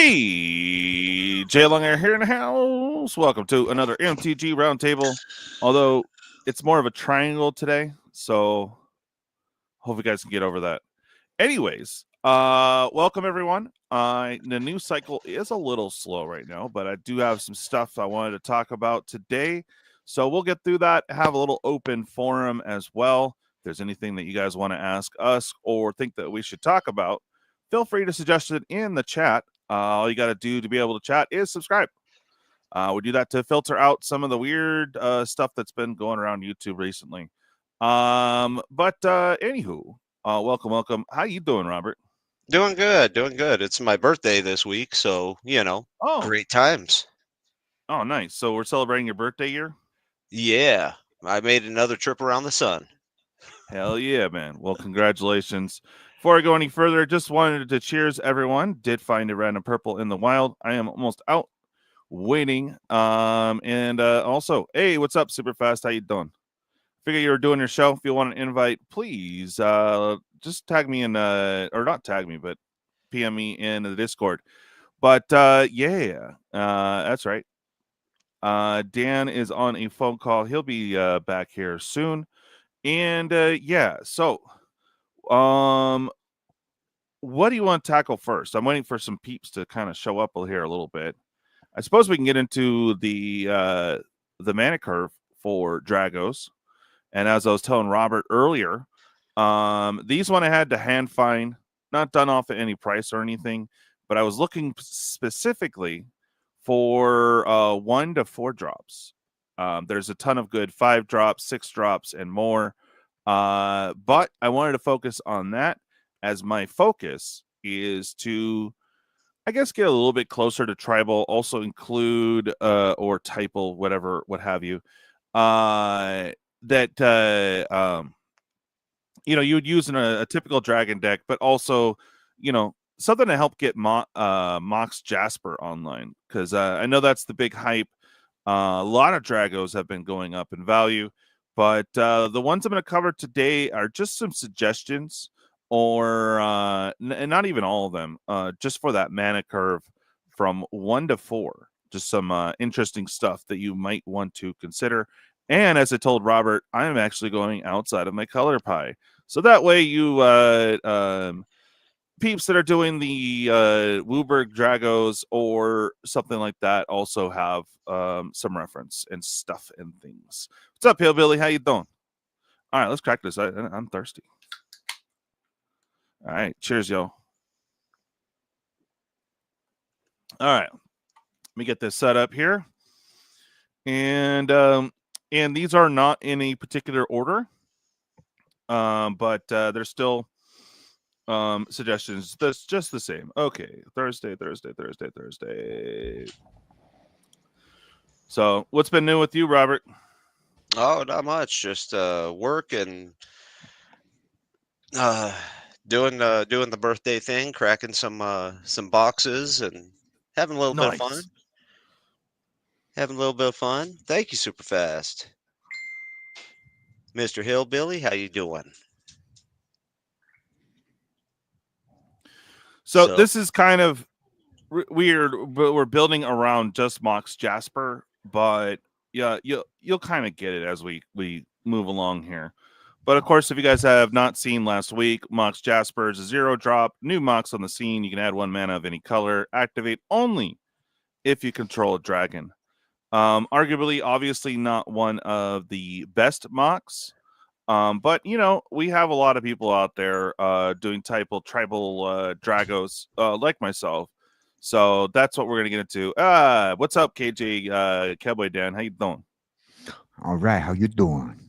djlonghairorig here in the house. Welcome to another MTG roundtable. Although it's more of a triangle today, so hope you guys can get over that. Anyways, welcome everyone. The news cycle is a little slow right now, but I do have some stuff I wanted to talk about today. So we'll get through that, have a little open forum as well. If there's anything that you guys want to ask us or think that we should talk about, feel free to suggest it in the chat. All you got to do to be able to chat is subscribe. We do that to filter out some of the weird stuff that's been going around YouTube recently. Anywho, welcome. How you doing, Robert? Doing good. It's my birthday this week, so, great times. Oh, nice. So we're celebrating your birthday year? Yeah, I made another trip around the sun. Hell yeah, man. Well, congratulations. Before I go any further, just wanted to cheers everyone. Did find a random purple in the wild. I am almost out waiting. Also, hey, what's up, Superfast? How you doing? Figure you were doing your show. If you want an invite, please just tag me in or not tag me, but PM me in the Discord. But that's right. Dan is on a phone call. He'll be back here soon. And so what do you want to tackle first? I'm waiting for some peeps to kind of show up here a little bit. I suppose we can get into the mana curve for Dragos. And as I was telling Robert earlier, these one I had to hand find, not done off at any price or anything, but I was looking specifically for 1 to 4 drops. There's a ton of good 5 drops, 6 drops, and more. But I wanted to focus on that, as my focus is to, I guess, get a little bit closer to tribal, also include or typal, whatever, what have you. You would use in a typical dragon deck, but also, something to help get Mox Jasper online, because I know that's the big hype. A lot of Dragos have been going up in value, but the ones I'm going to cover today are just some suggestions, or and not even all of them, just for that mana curve from 1 to 4. Just some interesting stuff that you might want to consider. And as I told Robert, I am actually going outside of my color pie. So that way you peeps that are doing the Wooburg Dragos or something like that also have some reference and stuff and things. What's up, Hillbilly? How you doing? All right, let's crack this. I'm thirsty. All right, cheers, yo. All right, let me get this set up here. And these are not in a particular order, but they're still suggestions. That's just the same. Okay, Thursday. So what's been new with you, Robert? Oh, not much. Just work and doing the birthday thing, cracking some boxes and having a little bit of fun. Thank you, Superfast. Mr. Hillbilly, how you doing? So this is kind of weird, but we're building around just Mox Jasper, but yeah, you'll kind of get it as we move along here. But of course, if you guys have not seen last week, Mox Jasper is a 0 drop, new Mox on the scene. You can add 1 mana of any color, activate only if you control a dragon. Arguably, obviously not one of the best Mox. But we have a lot of people out there doing tribal Dragos like myself. So that's what we're gonna get into. What's up, KJ Cowboy Dan? How you doing? All right, how you doing?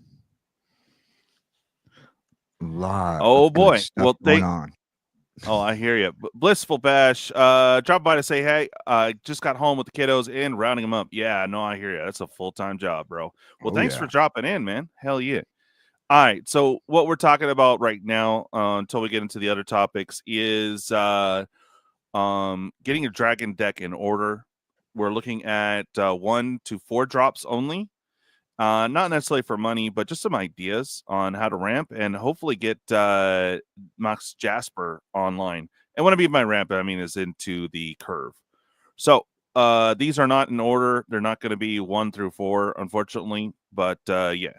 Oh boy, well going on. Oh, I hear you. Blissful Bash, drop by to say hey. Just got home with the kiddos and rounding them up. Yeah, no, I hear you. That's a full-time job, bro. Well, thanks for dropping in, man. Hell yeah. All right, so what we're talking about right now, until we get into the other topics, is getting a dragon deck in order. We're looking at 1 to 4 drops only. Not necessarily for money, but just some ideas on how to ramp and hopefully get Mox Jasper online. And when I mean by ramp, I mean is into the curve. So these are not in order. They're not going to be 1 through 4, unfortunately. But yeah,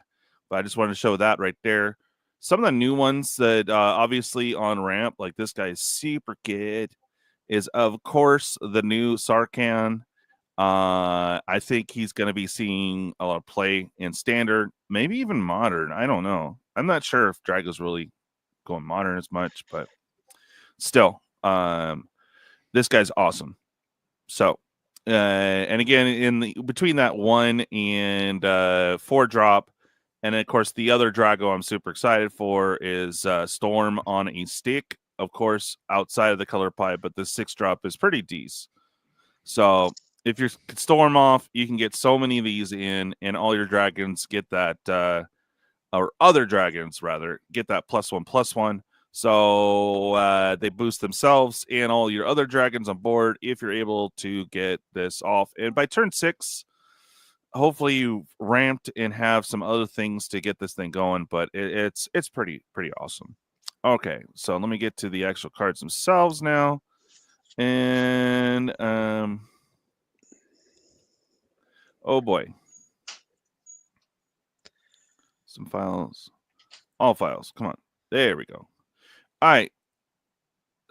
but I just wanted to show that right there. Some of the new ones that obviously on ramp, like this guy is super good, is of course the new Sarkhan. I think he's going to be seeing a lot of play in standard, maybe even modern. I don't know. I'm not sure if Drago's really going modern as much, but still, this guy's awesome. So, and again, in the between that 1 and 4 drop, and of course the other Drago I'm super excited for is Storm on a stick. Of course, outside of the color pipe, but the 6 drop is pretty decent. So if you're Storm off, you can get so many of these in, and all your dragons get that, or other dragons rather, get that +1/+1. So they boost themselves and all your other dragons on board if you're able to get this off. And by turn 6, hopefully you've ramped and have some other things to get this thing going. But it's pretty awesome. Okay, so let me get to the actual cards themselves now. And oh boy, some files, all files. Come on, there we go. All right.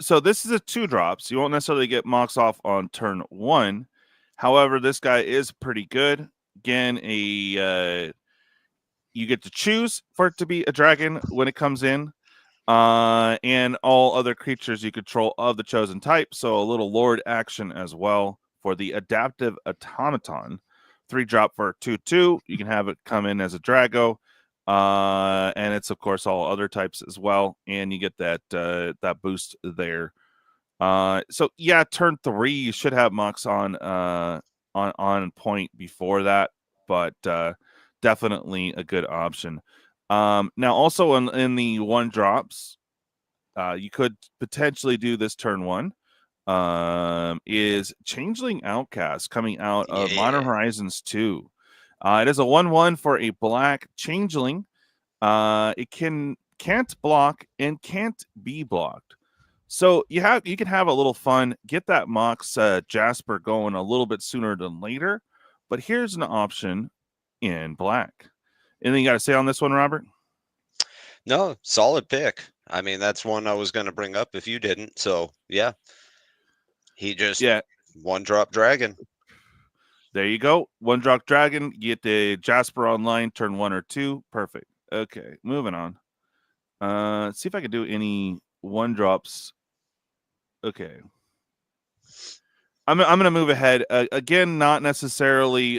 So this is a 2 drop, so you won't necessarily get Mox off on turn 1. However, this guy is pretty good. Again, you get to choose for it to be a dragon when it comes in, and all other creatures you control of the chosen type. So a little Lord action as well for the Adaptive Automaton. 3 drop for 2/2. You can have it come in as a Drago. And it's of course all other types as well, and you get that that boost there. So yeah, turn 3 you should have Mox on point before that, but definitely a good option. Now also in the 1 drops, you could potentially do this turn 1. Is Changeling Outcast coming out of Modern Horizons 2. It is a 1/1 for a black changeling. It can't block and can't be blocked. So you can have a little fun, get that Mox Jasper going a little bit sooner than later. But here's an option in black. Anything you got to say on this one, Robert? No, solid pick. I mean, that's one I was going to bring up if you didn't. So yeah, he just 1 drop dragon. There you go. 1 drop dragon. You get the Jasper online, turn 1 or 2. Perfect. Okay, moving on. Let's see if I can do any 1 drops. Okay. I'm going to move ahead. Again, not necessarily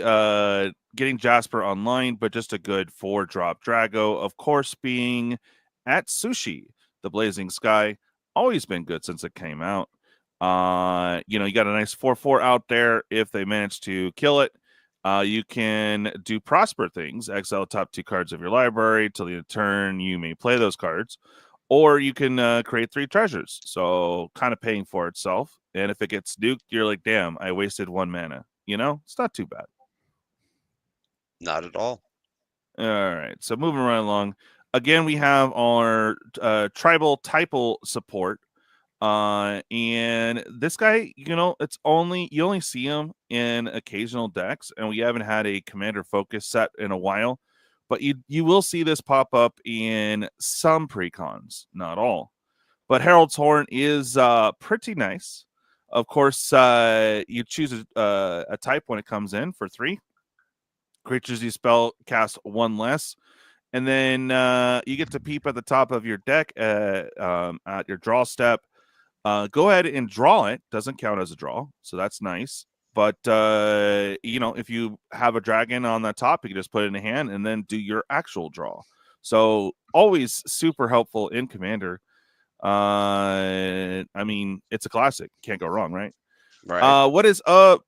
getting Jasper online, but just a good 4 drop Drago. Of course, being at Sushi, the Blazing Sky. Always been good since it came out. You got a nice 4/4 out there. If they manage to kill it, you can do Prosper things. Exile top 2 cards of your library till the end of turn. You may play those cards. Or you can create 3 treasures. So kind of paying for itself. And if it gets nuked, you're like, damn, I wasted 1 mana. It's not too bad. Not at all. All right. So moving right along. Again, we have our tribal typal support. And this guy, it's you only see him in occasional decks, and we haven't had a commander focus set in a while. But you will see this pop up in some precons, not all. But Herald's Horn is pretty nice. Of course, you choose a type when it comes in for 3. Creatures you spell cast 1 less. And then you get to peep at the top of your deck at your draw step. Go ahead and draw it. Doesn't count as a draw, so that's nice. But if you have a dragon on the top, you can just put it in a hand and then do your actual draw. So always super helpful in Commander. I mean, it's a classic. Can't go wrong, right? Right. What is up,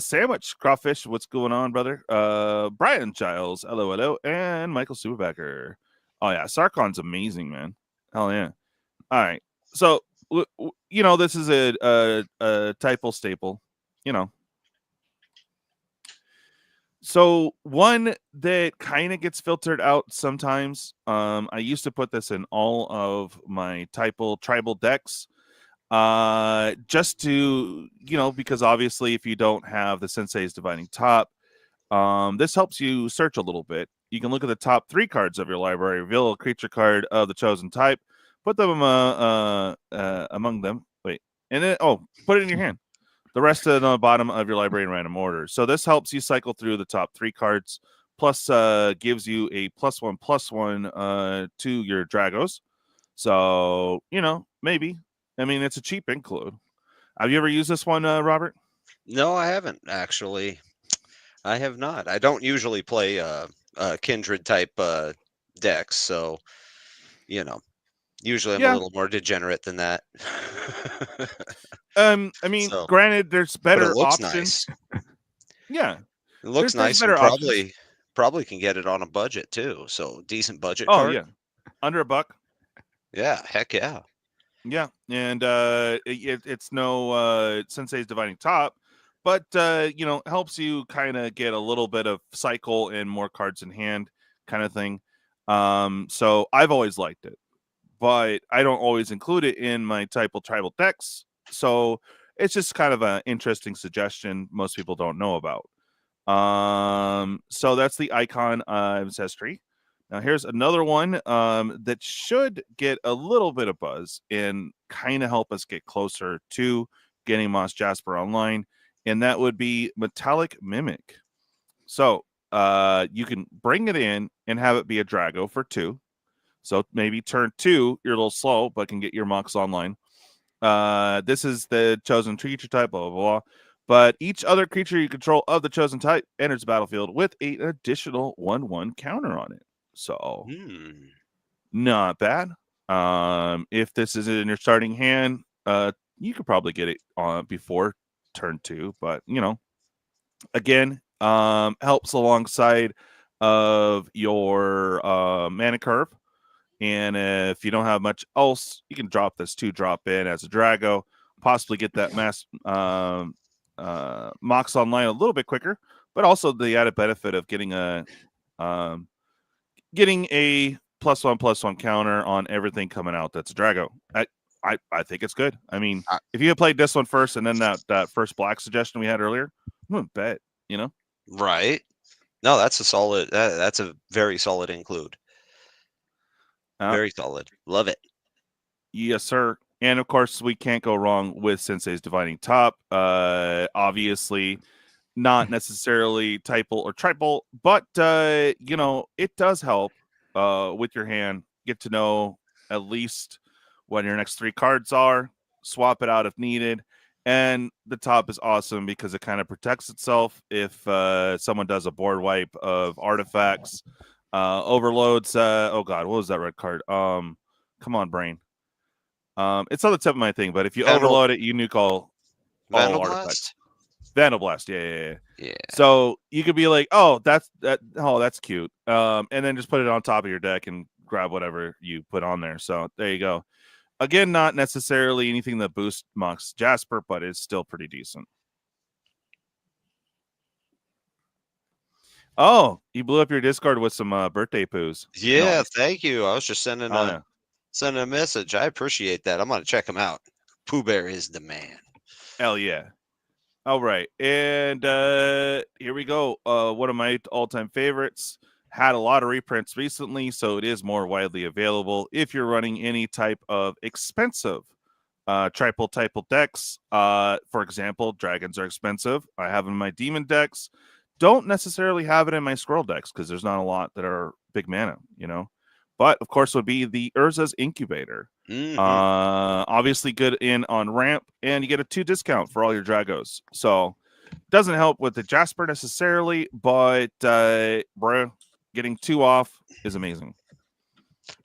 Sandwich Crawfish? What's going on, brother? Brian Giles, hello, and Michael Superbacker. Oh yeah, Sarkon's amazing, man. Hell yeah. All right, so this is a typal staple. So one that kind of gets filtered out sometimes. I used to put this in all of my typal tribal decks. just to, because obviously if you don't have the Sensei's Dividing Top, this helps you search a little bit. You can look at the top 3 cards of your library, reveal a creature card of the chosen type, put them among them. Wait, and then put it in your hand. The rest of the bottom of your library in random order. So this helps you cycle through the top 3 cards, plus gives you a +1/+1 to your Dragos. So, maybe. I mean, it's a cheap include. Have you ever used this one, Robert? No, I haven't, actually. I have not. I don't usually play kindred type decks, so, usually I'm a little more degenerate than that. I mean, granted, there's better it looks options. Nice. Yeah. It looks there's nice, and probably can get it on a budget too. So decent budget card. Oh yeah. Under $1. Yeah, heck yeah. Yeah, and it's no Sensei's Dividing Top, but helps you kind of get a little bit of cycle and more cards in hand kind of thing. So I've always liked it, but I don't always include it in my tribal decks. So it's just kind of an interesting suggestion most people don't know about. So that's the icon ancestry. Now here's another one that should get a little bit of buzz and kind of help us get closer to getting Mox Jasper online, and that would be Metallic Mimic. So you can bring it in and have it be a Drago for 2. So maybe turn 2, you're a little slow, but can get your Mox online. This is the chosen creature type, blah, blah, blah. But each other creature you control of the chosen type enters the battlefield with an additional 1/1 counter on it. So not bad. If this is in your starting hand, you could probably get it on before turn 2, but again, helps alongside of your mana curve. And if you don't have much else, you can drop this 2-drop in as a Drago, possibly get that Mox online a little bit quicker, but also the added benefit of getting a +1/+1 counter on everything coming out that's a Drago. I think it's good. I mean, if you had played this one first and then that first black suggestion we had earlier, I'm gonna bet, Right. No, that's a solid. That's a very solid include. Very solid. Love it. Yes, sir. And of course, we can't go wrong with Sensei's Dividing Top. Obviously, not necessarily typal or tribal, but it does help with your hand. Get to know at least what your next 3 cards are, swap it out if needed. And the top is awesome because it kind of protects itself if someone does a board wipe of artifacts, overloads. Oh God, what was that red card? Come on, brain. It's on the tip of my thing, but if you overload it, you nuke all artifacts. Vandalblast, yeah. So you could be like, that's cute. And then just put it on top of your deck and grab whatever you put on there. So there you go. Again, not necessarily anything that boosts Mox Jasper, but it's still pretty decent. Oh, you blew up your Discord with some birthday poos. Yeah, nice. Thank you. I was just sending a message. I appreciate that. I'm gonna check them out. Pooh Bear is the man. Hell yeah. All right, and here we go. One of my all-time favorites. Had a lot of reprints recently, so it is more widely available. If you're running any type of expensive tribal decks, for example, dragons are expensive. I have them in my demon decks. Don't necessarily have it in my scroll decks because there's not a lot that are big mana, But of course, would be the Urza's Incubator. Obviously good in on ramp, and you get a 2 discount for all your Dragos. So doesn't help with the Jasper necessarily, but bro, getting 2 off is amazing.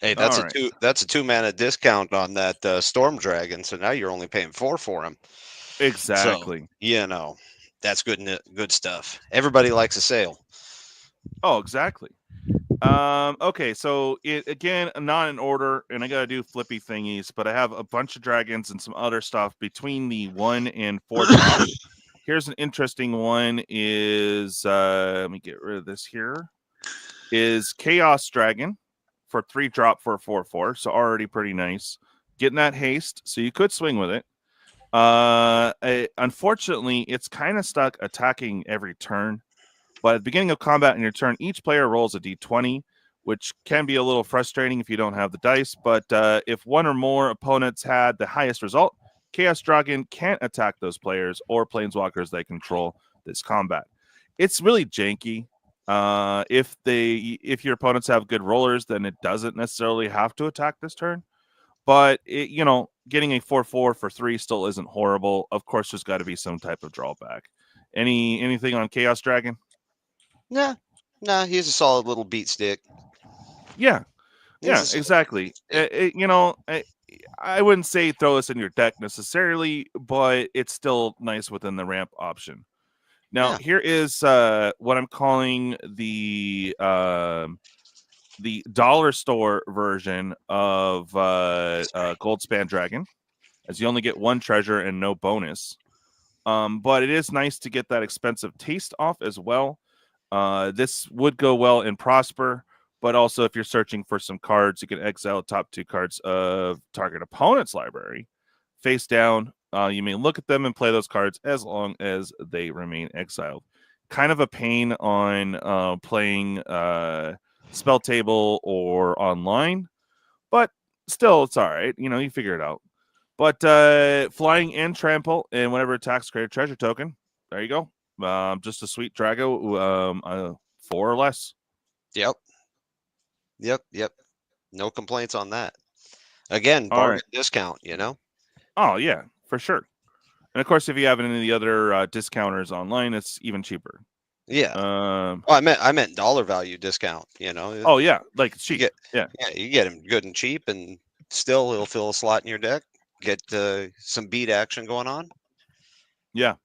Hey, that's that's a 2 mana discount on that Storm Dragon. So now you're only paying 4 for him. Exactly. So, that's good stuff. Everybody likes a sale. Oh, exactly. Okay, so again, not in order, and I gotta do flippy thingies, but I have a bunch of dragons and some other stuff between the 1 and 4 drops. Here's an interesting one is let me get rid of this here. Is Chaos Dragon for 3 drop for a 4/4, so already pretty nice. Getting that haste, so you could swing with it. Unfortunately, it's kind of stuck attacking every turn. But at the beginning of combat in your turn, each player rolls a d20, which can be a little frustrating if you don't have the dice. But if one or more opponents had the highest result, Chaos Dragon can't attack those players or planeswalkers they control this combat. It's really janky. If your opponents have good rollers, then it doesn't necessarily have to attack this turn. But getting a 4/4 for 3 still isn't horrible. Of course, there's got to be some type of drawback. Anything on Chaos Dragon? Nah, he's a solid little beat stick. Yeah, exactly. I wouldn't say throw this in your deck necessarily, but it's still nice within the ramp option. Now, here is what I'm calling the dollar store version of Goldspan Dragon, as you only get one treasure and no bonus. But it is nice to get that expensive taste off as well. This would go well in Prosper, but also if you're searching for some cards, you can exile top 2 cards of target opponent's library. Face down, you may look at them and play those cards as long as they remain exiled. Kind of a pain on playing Spell Table or online, but still, it's all right. You figure it out. But flying and trample, and whenever attacks, create a treasure token. There you go. Just a sweet Drago, 4 or less. Yep. No complaints on that. Again, bargain discount, Oh, yeah, for sure. And, of course, if you have any of the other discounters online, it's even cheaper. Yeah. I meant dollar value discount, Oh, yeah, like it's cheap. You get him good and cheap, and still he'll fill a slot in your deck. Get some beat action going on. Yeah.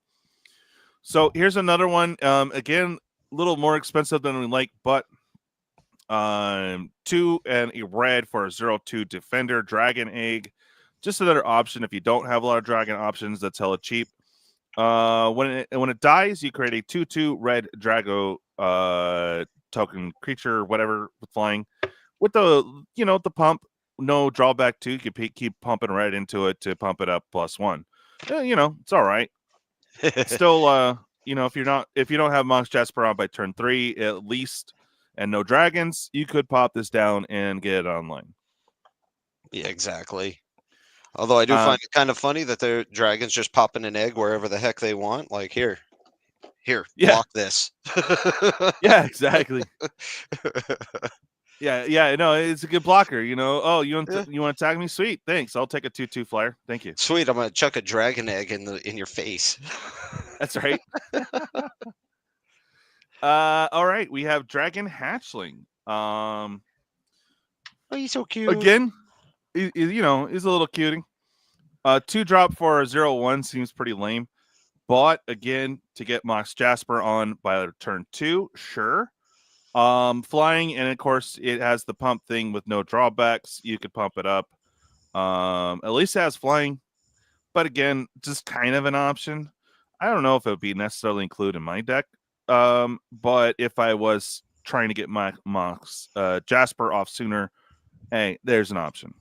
So here's another one. Again, a little more expensive than we like, but 2 and a red for a 0/2 defender dragon egg. Just another option if you don't have a lot of dragon options. That's hella cheap. When it dies, you create a 2/2 red Drago token creature, whatever, with flying. With the pump, no drawback too. You can keep pumping red into it to pump it up +1. It's all right. Still, if you don't have Mox Jasper on by turn 3 at least, and no dragons, you could pop this down and get it online. Yeah, exactly. Although I do find it kind of funny that their dragons just popping an egg wherever the heck they want. Like here, block this. Yeah, exactly. Yeah, no, it's a good blocker. Oh, you want to attack me? Sweet, thanks. I'll take a 2/2 flyer. Thank you. Sweet, I'm gonna chuck a dragon egg in your face. That's right. All right, we have Dragon Hatchling. Oh, he's so cute. Again, he's a little cutie. 2-drop for a 0/1 seems pretty lame. But again, to get Mox Jasper on by turn 2, sure. Flying, and of course it has the pump thing with no drawbacks. You could pump it up. At least it has flying, but again, just kind of an option. I don't know if it would be necessarily included in my deck. But if I was trying to get my Mox Jasper off sooner, hey, there's an option.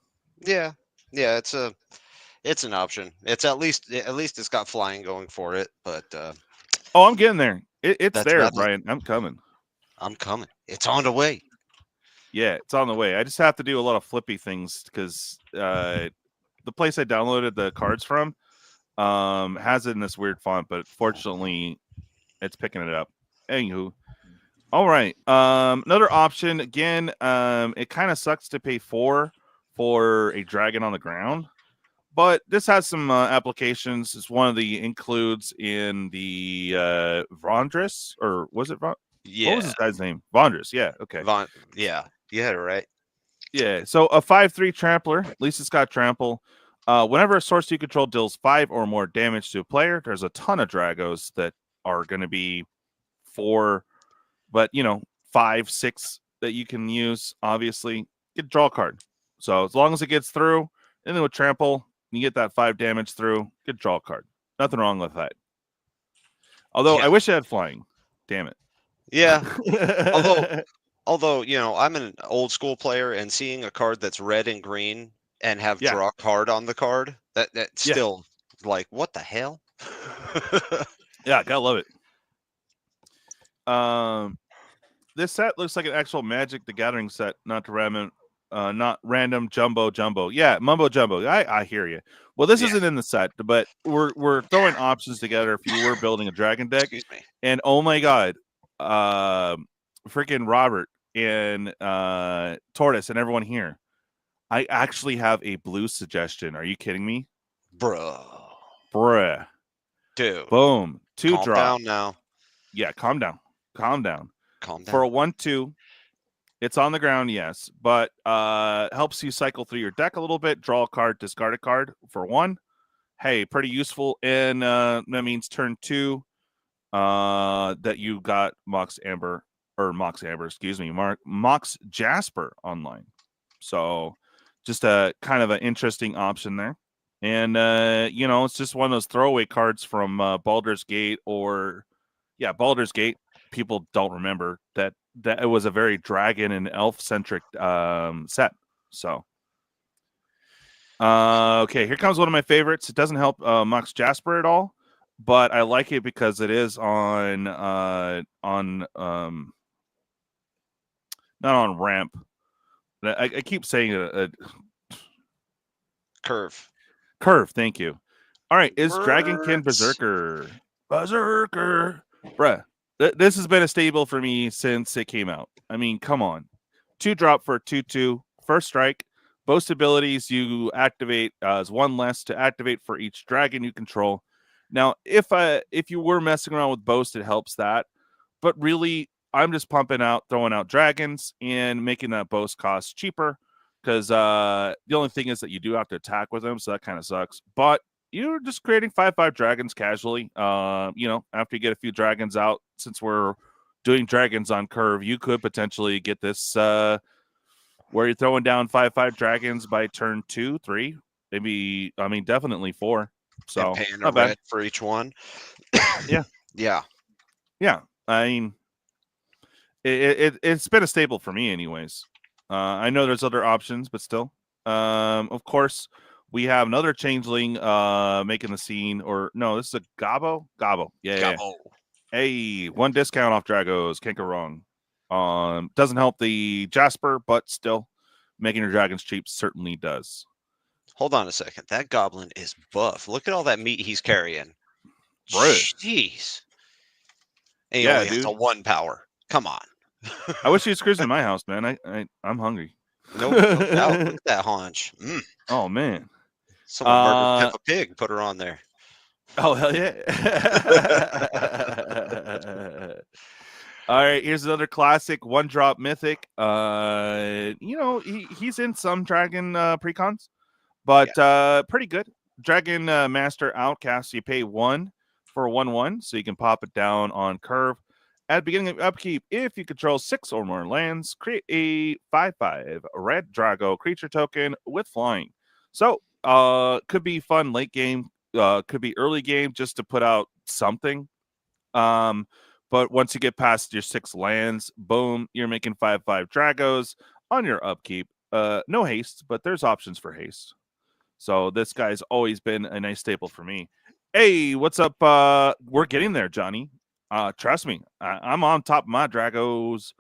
Yeah, it's an option. It's at least it's got flying going for it. But oh, I'm getting there. It's there, Brian. I'm coming. It's on the way. Yeah, it's on the way. I just have to do a lot of flippy things because the place I downloaded the cards from has it in this weird font, but fortunately it's picking it up. Anywho. All right. Another option, again, it kind of sucks to pay 4 for a dragon on the ground, but this has some applications. It's one of the includes in the Vondris, or was it Yeah. What was this guy's name? Vondris. Yeah. Okay. Yeah. You had it right. Yeah. So a 5/3 trampler. At least it's got trample. Whenever a source you control deals 5 or more damage to a player, there's a ton of Dragos that are going to be 4, but 5, 6 that you can use. Obviously, get a draw card. So as long as it gets through, and then with trample, you get that 5 damage through. Get a draw card. Nothing wrong with that. Although I wish I had flying. Damn it. Yeah. Although I'm an old school player, and seeing a card that's red and green and have draw card on the card, that still like, what the hell? Yeah, gotta love it. This set looks like an actual Magic the Gathering set, not random jumbo. Yeah, mumbo jumbo. I hear you. Well, this isn't in the set, but we're throwing options together if you were building a dragon deck. Excuse me. And oh my god, freaking Robert and Tortoise and everyone here, I actually have a blue suggestion. Are you kidding me? Bruh. Dude. Boom. 2 calm drop. down now. Yeah, calm down. Calm down. For a 1/2, it's on the ground, yes, but helps you cycle through your deck a little bit, draw a card, discard a card for 1. Hey, pretty useful. And that means turn 2 that you got Mox Jasper online. So just a kind of an interesting option there. And it's just one of those throwaway cards from Baldur's Gate Baldur's Gate. People don't remember that it was a very dragon and elf centric set. So okay, here comes one of my favorites. It doesn't help Mox Jasper at all, but I like it because it is on not on ramp. I keep saying it. Curve. Thank you. All right, is Dragonkin Berserker? Bruh. This has been a staple for me since it came out. I mean, come on. 2 drop for a 2/2. First strike. Boast abilities you activate as 1 less to activate for each dragon you control. Now, if you were messing around with boast, it helps that. But really, I'm just throwing out dragons and making that boast cost cheaper. Because the only thing is that you do have to attack with them, so that kind of sucks. But you're just creating 5/5 dragons casually. After you get a few dragons out, since we're doing dragons on curve, you could potentially get this where you're throwing down 5/5 dragons by turn 2, 3, maybe. I mean, definitely 4. So and paying a red for each one. Yeah. I mean, it's been a staple for me, anyways. I know there's other options, but still, of course. We have another changeling making the scene, or no, this is a Gobbo. Yeah. Hey, 1 discount off Dragos. Can't go wrong. Doesn't help the Jasper, but still, making your dragons cheap certainly does. Hold on a second. That goblin is buff. Look at all that meat he's carrying. Bro. Jeez. And he only has a 1 power. Come on. I wish he was cruising to my house, man. I'm hungry. No doubt. Look at that haunch. Oh, man. Someone murdered Peppa Pig, put her on there. Oh, hell yeah. All right, here's another classic 1-drop mythic. He's in some dragon precons, but pretty good. Dragon Master Outcast, you pay 1 for a 1/1, so you can pop it down on curve. At the beginning of upkeep, if you control 6 or more lands, create a 5/5 red Drago creature token with flying. So could be fun late game, could be early game, just to put out something. But once you get past your 6 lands, boom, you're making 5/5 Dragos on your upkeep. No haste, but there's options for haste. So this guy's always been a nice staple for me. Hey, what's up? We're getting there, Johnny. Trust me, I'm on top of my Dragos.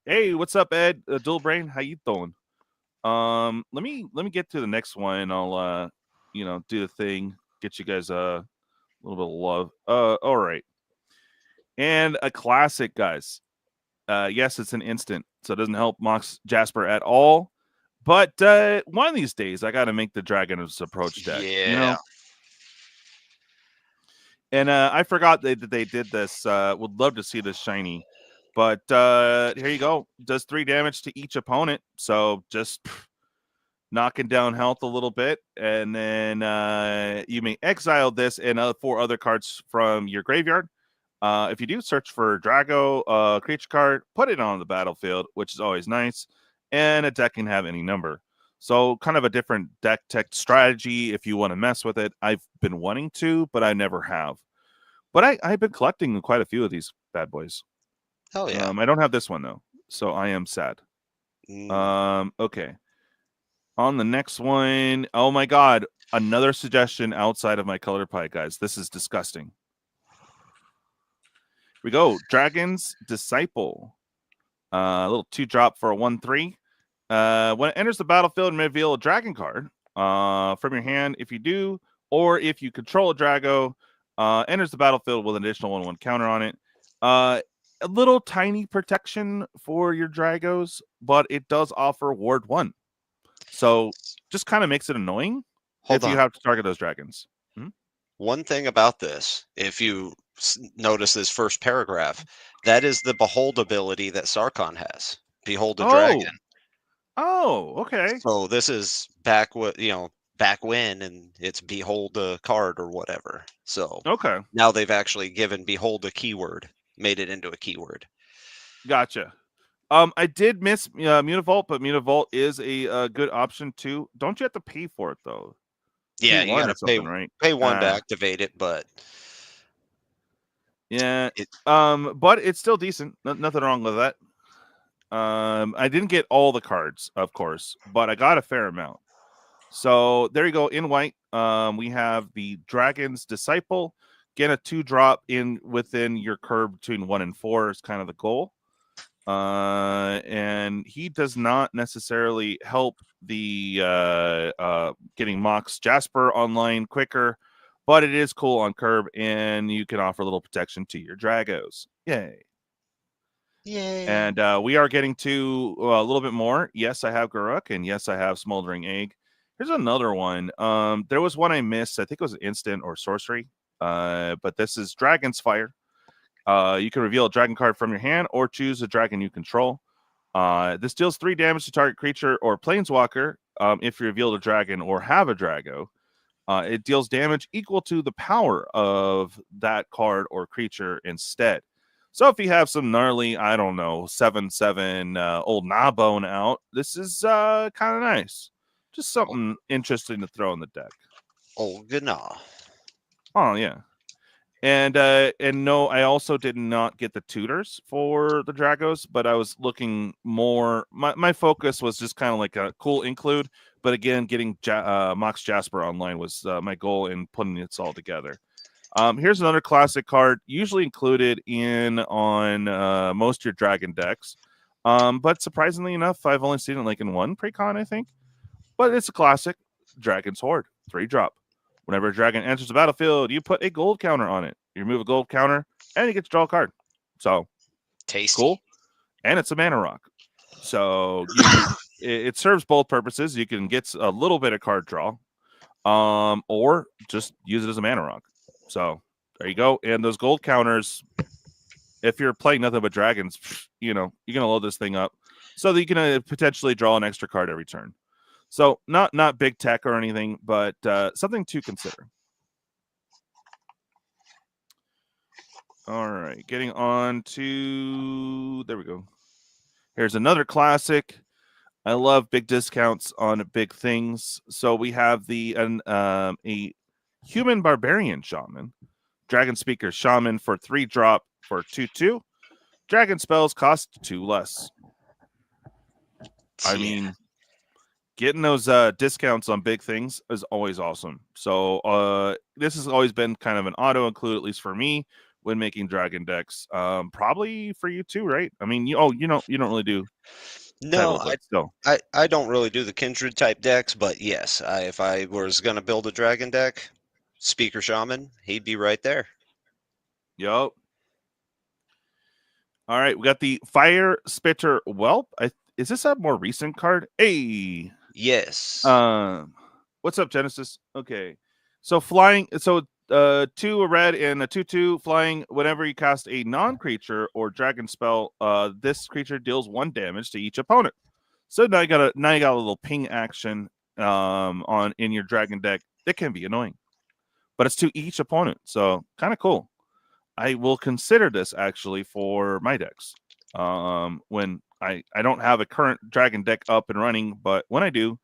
Hey, what's up, Ed? Dual Brain, how you doing? Let me get to the next one. I'll do the thing, get you guys a little bit of love. All right. And a classic, guys. Yes, it's an instant, so it doesn't help Mox Jasper at all. But one of these days, I got to make the Dragon's Approach deck. Yeah. And I forgot that they did this. Would love to see this shiny. But here you go. Does 3 damage to each opponent. So just knocking down health a little bit. And then you may exile this and 4 other cards from your graveyard. If you do search for Drago creature card, put it on the battlefield, which is always nice. And a deck can have any number. So kind of a different deck tech strategy if you want to mess with it. I've been wanting to, but I never have. But I've been collecting quite a few of these bad boys. Hell yeah. I don't have this one, though, so I am sad. Okay. On the next one, oh my god, Another suggestion outside of my color pie, guys. This is disgusting. Here we go. Dragon's Disciple. A little 2-drop for a 1/3. When it enters the battlefield and reveal a dragon card from your hand, if you do, or if you control a Drago, enters the battlefield with an additional 1/1 counter on it. A little tiny protection for your Dragos, but it does offer Ward 1. So just kind of makes it annoying if you have to target those dragons. One thing about this, if you notice this first paragraph, that is the Behold ability that Sarkhan has. Behold a dragon. Oh, okay. So this is back when, and it's Behold a card or whatever. So okay, now they've actually given Behold a keyword, made it into a keyword. Gotcha. I did miss Mutavault, but Mutavault is a good option too. Don't you have to pay for it though? Yeah, you gotta pay 1 to activate it, but yeah, but it's still decent. Nothing wrong with that. I didn't get all the cards, of course, but I got a fair amount. So there you go. In white, we have the Dragon's Disciple. Get a 2-drop in within your curve between 1 and 4 is kind of the goal. And he does not necessarily help the getting Mox Jasper online quicker, but it is cool on curb, and you can offer a little protection to your Dragos. Yay. And we are getting to a little bit more. Yes, I have Garruk, and yes, I have Smoldering Egg. Here's another one. There was one I missed. I think it was instant or sorcery. But this is Dragon's Fire. You can reveal a dragon card from your hand or choose a dragon you control. This deals 3 damage to target creature or planeswalker if you reveal a dragon or have a Drago. It deals damage equal to the power of that card or creature instead. So if you have some gnarly, I don't know, 7/7 old Gnawbone out, this is kind of nice. Just something interesting to throw in the deck. Old Gnaw. Oh, yeah. And no, I also did not get the tutors for the Dragos, but I was looking more. My focus was just kind of like a cool include, but again, getting Mox Jasper online was my goal in putting it all together. Here's another classic card, usually included in on most of your Dragon decks, but surprisingly enough, I've only seen it like in one pre-con, I think. But it's a classic, Dragon's Horde, 3-drop. Whenever a dragon enters the battlefield, you put a gold counter on it. You remove a gold counter, and you get to draw a card. So, tasty. Cool. And it's a mana rock. So, it serves both purposes. You can get a little bit of card draw, or just use it as a mana rock. So, there you go. And those gold counters, if you're playing nothing but dragons, you're going to load this thing up so that you can potentially draw an extra card every turn. So not big tech or anything, but something to consider. All right, getting on to, there we go. Here's another classic. I love big discounts on big things. So we have a human barbarian shaman, Dragon Speaker Shaman for 3-drop for 2/2. Dragon spells cost 2 less. I mean, getting those discounts on big things is always awesome. So this has always been kind of an auto include, at least for me, when making dragon decks. Probably for you too, right? I mean, you don't really do. No, I don't really do the kindred type decks, but yes, if I was going to build a dragon deck, Speaker Shaman, he'd be right there. Yup. All right, we got the Fire Spitter Whelp. Is this a more recent card? Hey. Yes. What's up, Genesis? Okay. So flying, 2 a red and a 2/2 flying. Whenever you cast a non-creature or dragon spell, this creature deals 1 damage to each opponent. So now you got a little ping action in your dragon deck. That can be annoying, but it's to each opponent, so kind of cool. I will consider this actually for my decks. When I don't have a current dragon deck up and running, but when I do,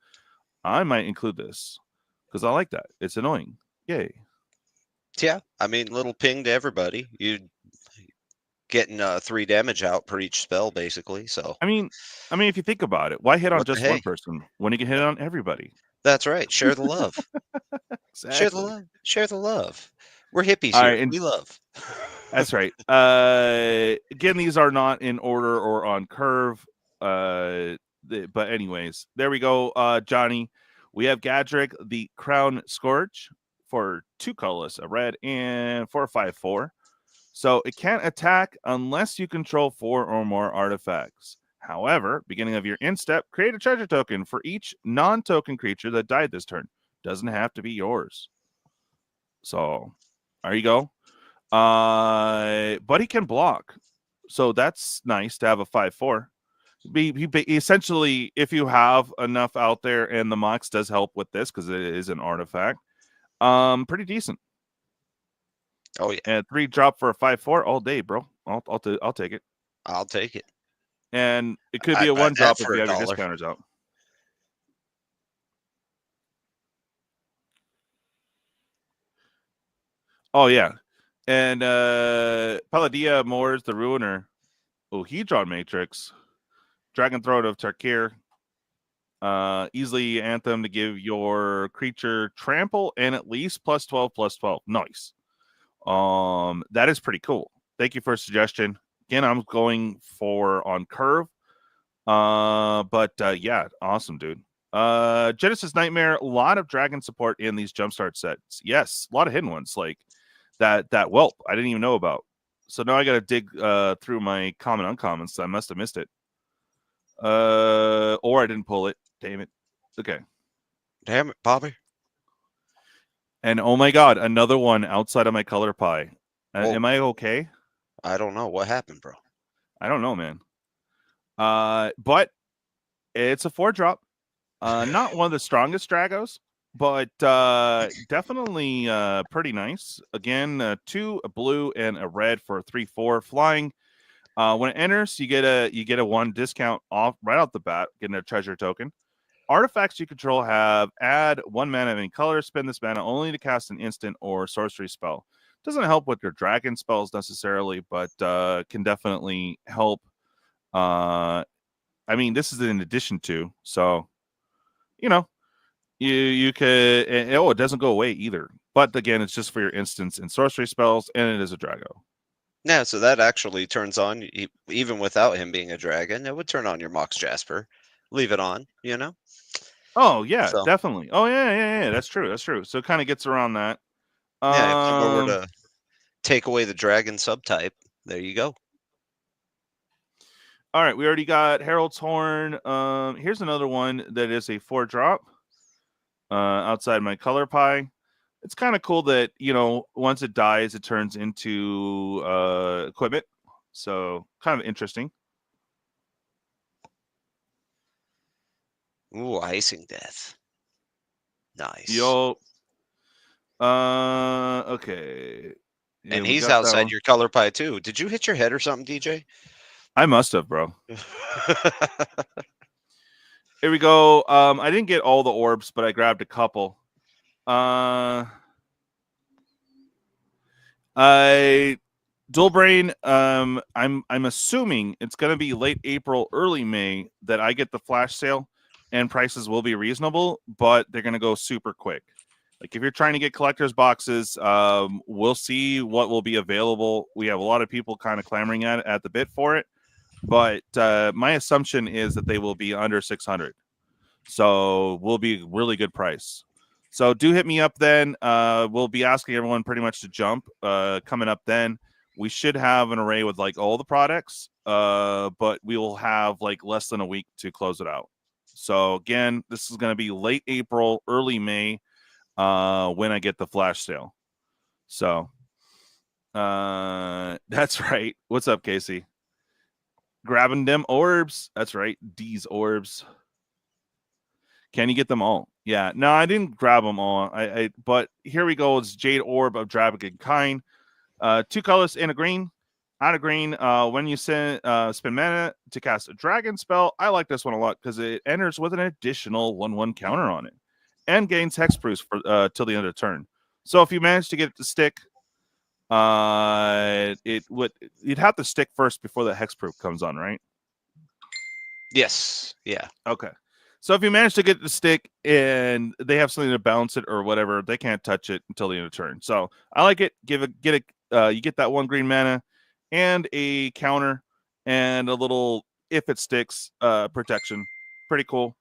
I might include this because I like that. It's annoying. Yay. Yeah, I mean, little ping to everybody. You getting 3 damage out per each spell, basically. So I mean, if you think about it, why hit on just one person when you can hit on everybody? That's right. Share the love. Exactly. Share the love. Share the love. We're hippies All here. right, and We love. that's right. Again, these are not in order or on curve. But anyways, there we go. Johnny, we have Gadrick, the Crown Scourge for 2 colorless, a red, and 4/5/4. So it can't attack unless you control 4 or more artifacts. However, beginning of your end step, create a treasure token for each non-token creature that died this turn. Doesn't have to be yours. So there you go. But he can block. So that's nice to have a 5/4. Essentially, if you have enough out there, and the Mox does help with this because it is an artifact, pretty decent. Oh yeah, And 3 drop for a 5/4 all day, bro. I'll take it. I'll take it. And it could be I'd a buy 1 drop that if for you have your $1. discounters out. Oh yeah, and Paladia Moors the Ruiner, Hedron Matrix, Dragon Throat of Tarkir. Easily Anthem to give your creature trample and at least +12/+12. Nice. That is pretty cool. Thank you for a suggestion. Again, I'm going for on curve. But yeah, awesome, dude. Genesis Nightmare, a lot of dragon support in these jumpstart sets. Yes, a lot of hidden ones like that whelp I didn't even know about. So now I gotta dig through my common uncommons. So I must have missed it. Or I didn't pull it. Damn it. Okay. Damn it, Bobby. And oh my god, another one outside of my color pie. Am I okay? I don't know what happened, bro. I don't know, man. But it's a 4-drop. Not one of the strongest Dragos, but definitely pretty nice. Again, 2, a blue, and a red for a 3/4 flying. When it enters, you get a 1 discount off right out the bat, getting a treasure token. Artifacts you control have add 1 mana of any color. Spend this mana only to cast an instant or sorcery spell. Doesn't help with your dragon spells necessarily, but can definitely help. I mean, this is in addition to, so you know, you could. It doesn't go away either. But again, it's just for your instants and sorcery spells, and it is a Drago. Yeah, so that actually turns on, even without him being a dragon, it would turn on your Mox Jasper. Leave it on, you know? Oh, yeah, So, definitely. Oh, yeah. That's true. So it kind of gets around that. yeah, if someone were to take away the dragon subtype, there you go. All right, we already got Herald's Horn. Here's another one that is a 4-drop outside my color pie. It's kind of cool that, once it dies, it turns into equipment. So kind of interesting. Ooh, Icing Death. Nice. Yo. Okay. Yeah, and he's outside your color pie too. Did you hit your head or something, DJ? I must have, bro. Here we go. I didn't get all the orbs, but I grabbed a couple. Dual Brain, I'm assuming it's going to be late April, early May that I get the flash sale, and prices will be reasonable, but they're going to go super quick. Like if you're trying to get collector's boxes, we'll see what will be available. We have a lot of people kind of clamoring at the bit for it, but my assumption is that they will be under 600. So will be really good price. So do hit me up then. We'll be asking everyone pretty much to jump coming up then. We should have an array with like all the products, but we will have like less than a week to close it out. So again, this is going to be late April, early May when I get the flash sale. So that's right. What's up, Casey? Grabbing them orbs. That's right. These orbs. Can you get them all? Yeah. No, I didn't grab them all. But here we go. It's Jade Orb of Dragon Kind. 2 colors in a green. Out of green, when you spend mana to cast a dragon spell, I like this one a lot because it enters with an additional 1/1 counter on it and gains hexproof for till the end of the turn. So if you manage to get it to stick, you'd have to stick first before the hexproof comes on, right? Yes. Yeah. Okay. So if you manage to get the stick and they have something to balance it or whatever, they can't touch it until the end of turn. So I like it. Get it. You get that 1 green mana and a counter and a little, if it sticks, protection. Pretty cool.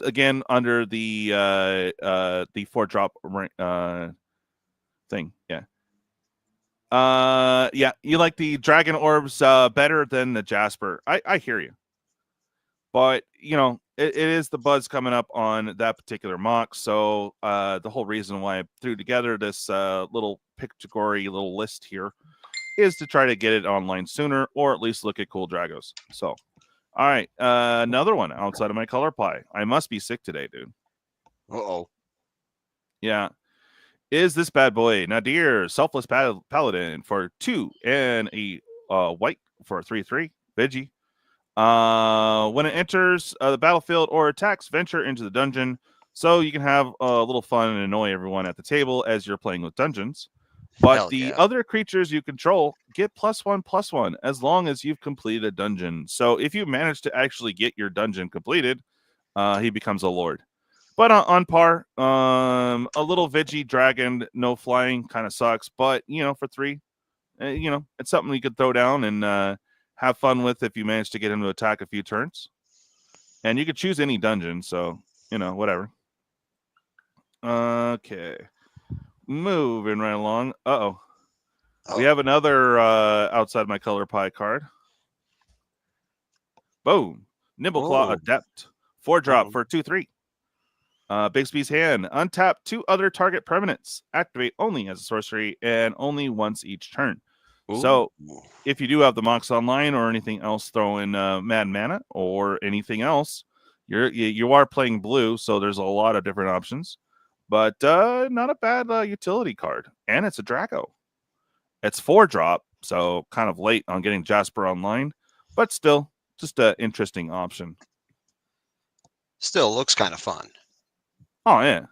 Again, under the 4-drop thing. Yeah. Yeah, you like the dragon orbs better than the Jasper. I hear you. But, it is the buzz coming up on that particular mock. So the whole reason why I threw together this little pictogory little list here is to try to get it online sooner, or at least look at cool Dragos. So, all right, another one outside of my color pie. I must be sick today, dude. Uh-oh. Yeah. Is this bad boy Nadir, Selfless Paladin for 2 and a white for a 3/3 Veggie. When it enters the battlefield or attacks, venture into the dungeon, so you can have a little fun and annoy everyone at the table as you're playing with dungeons. But Hell the yeah. other creatures you control get +1/+1 as long as you've completed a dungeon. So if you manage to actually get your dungeon completed, he becomes a lord. But on par, a little Veggie dragon, no flying, kind of sucks. But for 3, it's something you could throw down and have fun with if you manage to get him to attack a few turns. And you could choose any dungeon, so whatever. Okay, moving right along. We have another outside my color pie card. Boom, Nibbleclaw Adept, 4-drop for 2/3. Bixby's Hand. Untap 2 other target permanents. Activate only as a sorcery and only once each turn. Ooh. So if you do have the Mox online or anything else, throw in Mad Mana or anything else. You are playing blue, so there's a lot of different options. But not a bad utility card. And it's a Drago. It's 4-drop, so kind of late on getting Jasper online. But still, just an interesting option. Still looks kind of fun. Oh, yeah.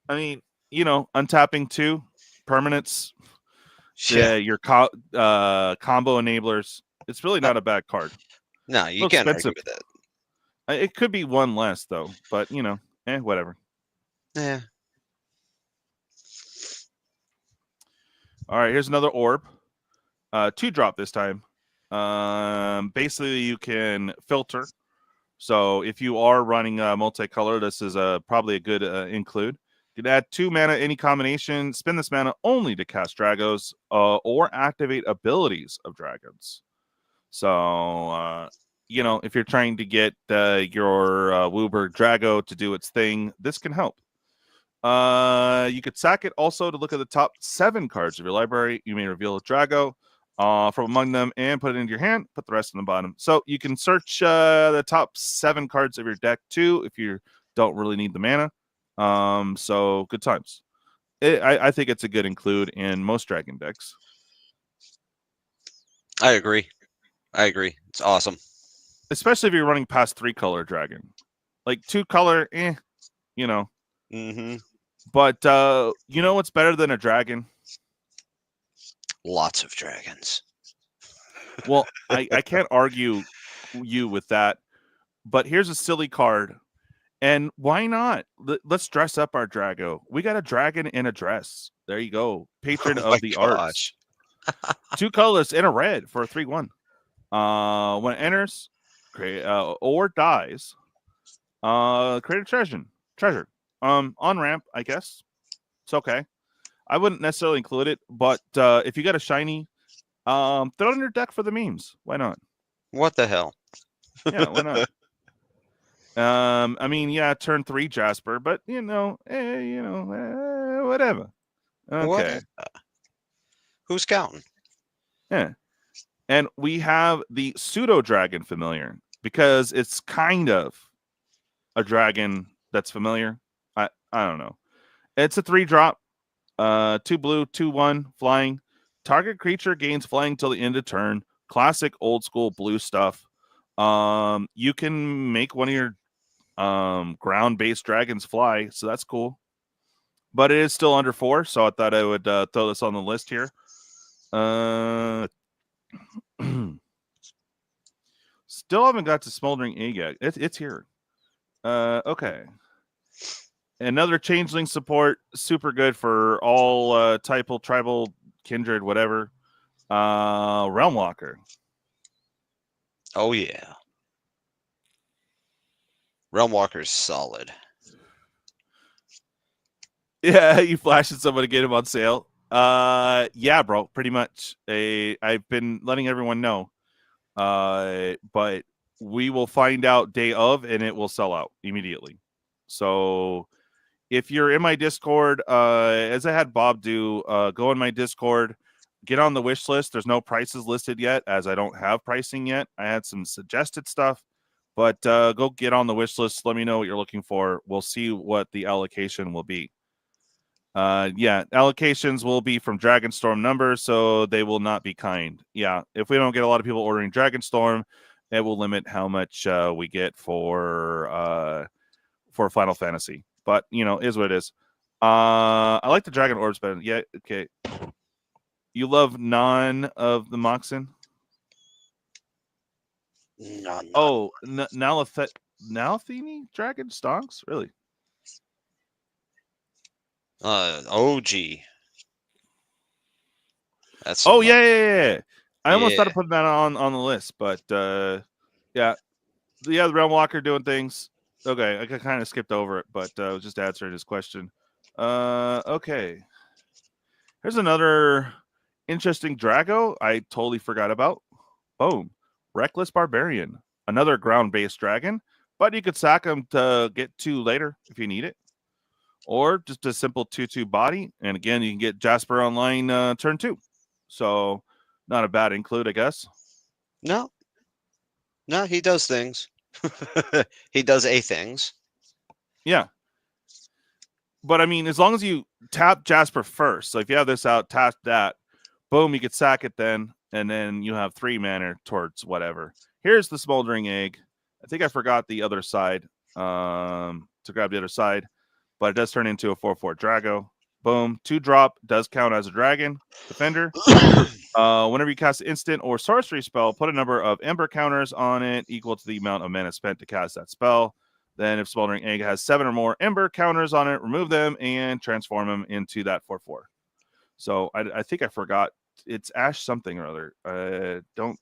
I mean, untapping 2 permanents, your combo enablers. It's really not a bad card. No, you can't argue with it. It could be 1 less, though. But, whatever. Yeah. All right, here's another orb. 2-drop this time. Basically, you can filter. So if you are running multicolor, this is probably a good include. You can add 2 mana, any combination. Spend this mana only to cast Dragos or activate abilities of dragons. So, if you're trying to get your Wooburg Drago to do its thing, this can help. You could sack it also to look at the top 7 cards of your library. You may reveal a Drago from among them and put it into your hand. Put the rest in the bottom. So you can search the top 7 cards of your deck too if you don't really need the mana. So good times. I think it's a good include in most dragon decks. I agree. It's awesome. Especially if you're running past 3-color dragon. Like 2-color, Mm-hmm. But what's better than a dragon? Lots of dragons. Well, I can't argue you with that. But here's a silly card. And why not? Let's dress up our Drago. We got a dragon in a dress. There you go. Patron of the arts. 2 colors and a red for a 3/1. When it enters or dies, create a treasure. On ramp, I guess. It's okay. I wouldn't necessarily include it, but if you got a shiny, throw it in your deck for the memes. Why not? What the hell? Yeah, why not? I mean, yeah, turn 3 Jasper, but whatever. Okay. Who's counting? Yeah. And we have the pseudo dragon familiar because it's kind of a dragon that's familiar. I don't know. It's a 3-drop, 2 blue, 2/1 flying. Target creature gains flying till the end of turn. Classic old school blue stuff. You can make one of your ground-based dragons fly, so that's cool. But it is still under 4, so I thought I would throw this on the list here. Still haven't got to Smoldering Egg yet. It's here. Okay. Another changeling support, super good for all typal, tribal, kindred, whatever. Realm Walker. Oh yeah. Realm Walker's solid. Yeah, you flash at someone to get him on sale. Yeah, bro, pretty much. I've been letting everyone know. But we will find out day of, and it will sell out immediately. So if you're in my Discord, as I had Bob do, go in my Discord, get on the wish list. There's no prices listed yet, as I don't have pricing yet. I had some suggested stuff, but go get on the wish list. Let me know what you're looking for. We'll see what the allocation will be. Yeah, allocations will be from Dragonstorm numbers, so they will not be kind. Yeah, if we don't get a lot of people ordering Dragonstorm, it will limit how much we get for Final Fantasy. But you know, is what it is. I like the Dragon Orbs better. Yeah, okay. You love none of the Moxen? No. Oh, Nalathini Dragon Stonks? Really? OG. That's yeah. I almost thought Yeah. of putting that on the list, but yeah, the Realm Walker doing things. Okay, I kind of skipped over it, but I was just answering his question. Okay. Here's another interesting Drago I totally forgot about. Boom. Reckless Barbarian. Another ground-based dragon, but you could sack him to get 2 later if you need it. Or just a simple 2/2 body. And again, you can get Jasper online turn 2. So not a bad include, I guess. No, he does things. He does things. Yeah. But I mean, as long as you tap Jasper first, so if you have this out, tap that, boom, you could sack it then, and then you have 3 mana towards whatever. Here's the Smoldering Egg. I think I forgot the other side to grab the other side, but it does turn into a 4/4 Drago. Boom, 2-drop does count as a dragon defender. Whenever you cast an instant or sorcery spell, put a number of ember counters on it equal to the amount of mana spent to cast that spell. Then if Smoldering Egg has 7 or more ember counters on it, remove them and transform them into that 4/4. So I think I forgot. It's Ash something or other. I don't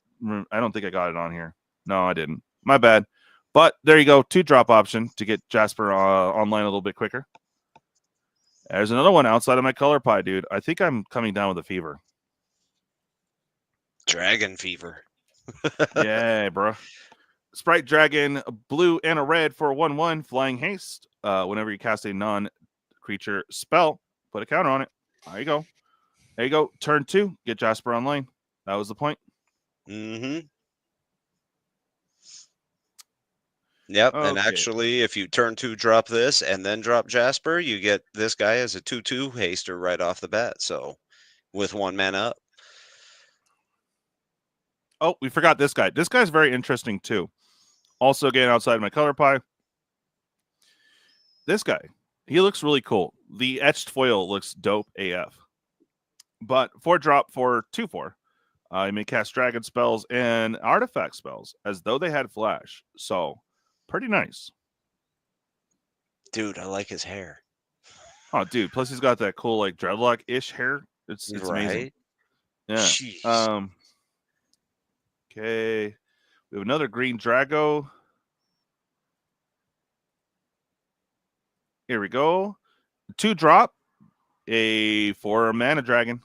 think I got it on here. No, I didn't. My bad. But there you go. 2-drop option to get Jasper online a little bit quicker. There's another one outside of my color pie, dude. I think I'm coming down with a fever. Dragon fever. Yeah, bro. Sprite Dragon, a blue and a red for 1/1 flying haste. Whenever you cast a non-creature spell, put a counter on it. There you go. There you go. Turn 2, get Jasper online. That was the point. Mm-hmm. Yep, Okay. and actually, if you turn 2, drop this, and then drop Jasper, you get this guy as a 2/2 haster right off the bat. So, with 1 mana up. Oh, we forgot this guy. This guy's very interesting too. Also, again, outside my color pie. This guy, he looks really cool. The etched foil looks dope AF. But 4-drop for 2/4. You may cast dragon spells and artifact spells as though they had flash. So, pretty nice. Dude, I like his hair. Oh, dude. Plus, he's got that cool, like, dreadlock-ish hair. It's Right? amazing. Yeah. Jeez. Okay. We have another green Drago. Here we go. 2-drop. A 4-mana dragon.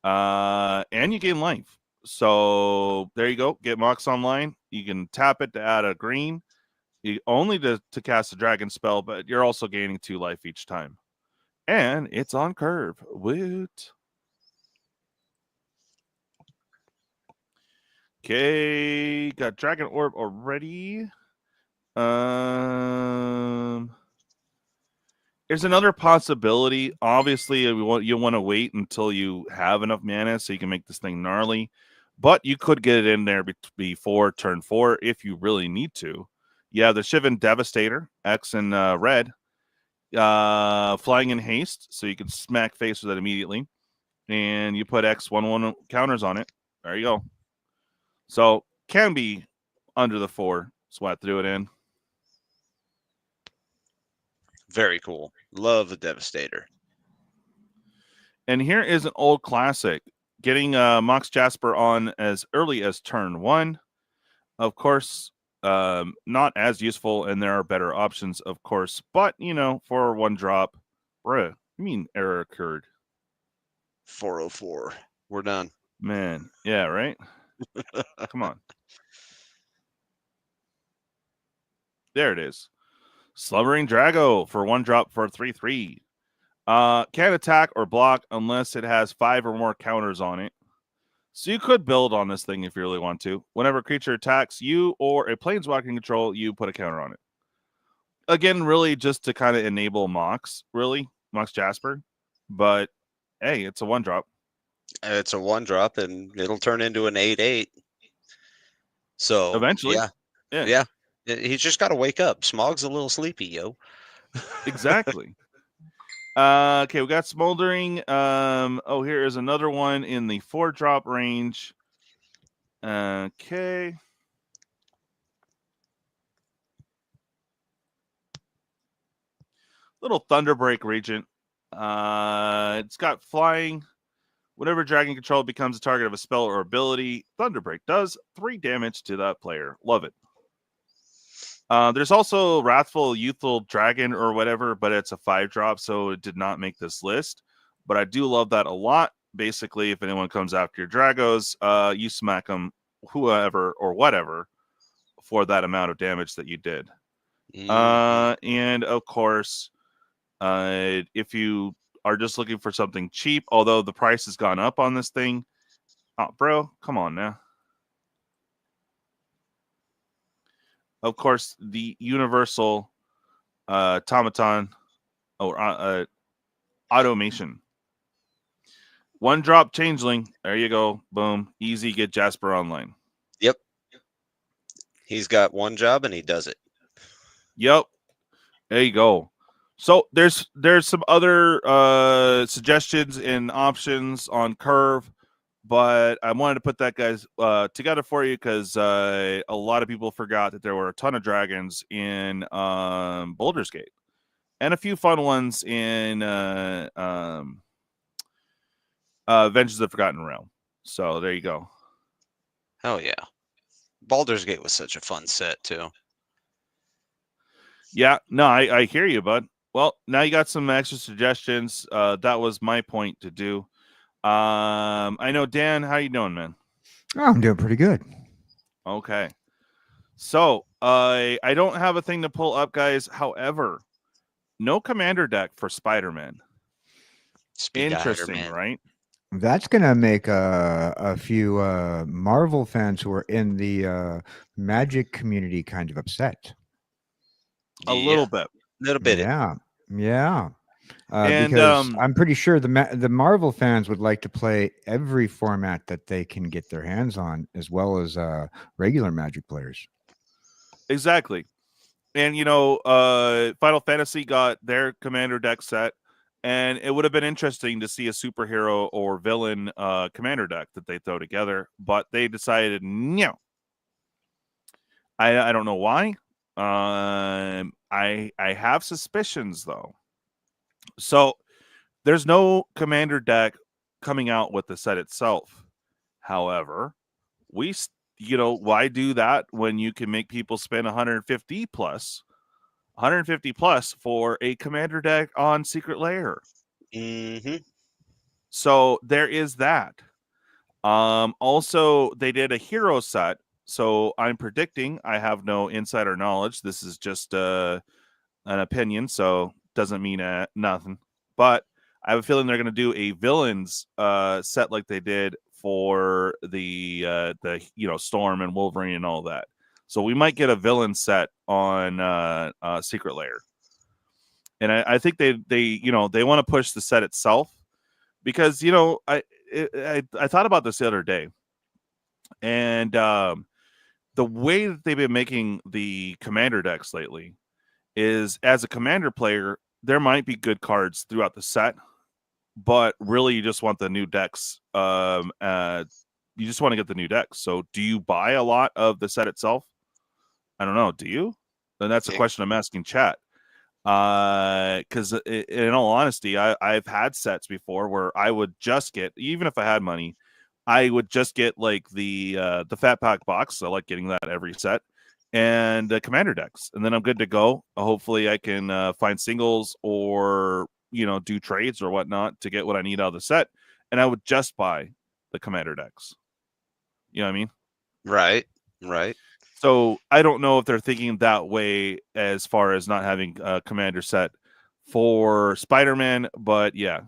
And you gain life. So there you go. Get Mox online. You can tap it to add a green. Only to cast a dragon spell, but you're also gaining 2 life each time. And it's on curve. Woot. Okay, got Dragon Orb already. There's another possibility. Obviously, you want to wait until you have enough mana so you can make this thing gnarly. But you could get it in there before turn 4 if you really need to. You have the Shivan Devastator, X and red, flying in haste, so you can smack face with it immediately. And you put X 1/1 counters on it. There you go. So can be under the 4. That's why I threw it in. Very cool. Love a Devastator. And here is an old classic. Getting Mox Jasper on as early as turn 1. Of course, not as useful, and there are better options, of course. But, you know, for 1 drop, bruh, you mean error occurred. 404. We're done. Man, yeah, right? Come on. There it is. Slumbering Drago for 1 drop for 3/3. Can't attack or block unless it has 5 or more counters on it. So you could build on this thing if you really want to. Whenever a creature attacks you or a planeswalking control, you put a counter on it. Again, really just to kind of enable Mox Jasper. But hey, it's a 1 drop. It's a 1 drop, and it'll turn into an 8/8. So eventually, yeah. He's just got to wake up. Smog's a little sleepy, yo. Exactly. Okay, we got Smoldering. Here is another one in the 4 drop range. Okay. Little Thunderbreak Regent. It's got flying. Whenever dragon control becomes a target of a spell or ability, Thunderbreak does 3 damage to that player. Love it. There's also Wrathful Youthful Dragon or whatever, but it's a 5 drop, so it did not make this list. But I do love that a lot. Basically, if anyone comes after your Dragos, you smack them, whoever or whatever, for that amount of damage that you did. And of course, if you are just looking for something cheap, although the price has gone up on this thing, oh, bro, come on now. Of course, the universal automaton or automation. 1 drop changeling. There you go. Boom. Easy. Get Jasper online. Yep. He's got 1 job and he does it. Yep. There you go. So there's some other suggestions and options on Curve, but I wanted to put that guys together for you because a lot of people forgot that there were a ton of dragons in Baldur's Gate and a few fun ones in Vengeance of the Forgotten Realm. So there you go. Oh yeah, Baldur's Gate was such a fun set too. Yeah, no, I hear you, bud. Well, now you got some extra suggestions. That was my point to do. I know, Dan, how you doing, man? Oh, I'm doing pretty good. Okay. So I don't have a thing to pull up, guys. However, no commander deck for Spiderman. Interesting, right? That's going to make a few Marvel fans who are in the Magic community kind of upset. A little bit. Yeah. Because I'm pretty sure the Marvel fans would like to play every format that they can get their hands on, as well as regular Magic players. Exactly. And, you know, Final Fantasy got their commander deck set, and it would have been interesting to see a superhero or villain commander deck that they throw together, but they decided, no. I don't know why. I have suspicions, though. So there's no commander deck coming out with the set itself. However, why do that when you can make people spend 150 plus for a commander deck on Secret Lair? So there is that. Also, they did a hero set. So I'm predicting, I have no insider knowledge. This is just an opinion, so doesn't mean nothing. But I have a feeling they're going to do a villains set like they did for the Storm and Wolverine and all that. So we might get a villain set on Secret Lair. And I think they want to push the set itself because, I thought about this the other day. And the way that they've been making the commander decks lately is, as a commander player, there might be good cards throughout the set, but really you just want the new decks. You just want to get the new decks. So do you buy a lot of the set itself? I don't know. Do you? Then that's a question I'm asking chat. Because in all honesty, I've had sets before where I would just get, even if I had money, I would just get like the fat pack box. I like getting that every set, and commander decks, and then I'm good to go. Hopefully, I can find singles or do trades or whatnot to get what I need out of the set, and I would just buy the commander decks. You know what I mean? Right. Right. So I don't know if they're thinking that way as far as not having a commander set for Spider-Man, but yeah.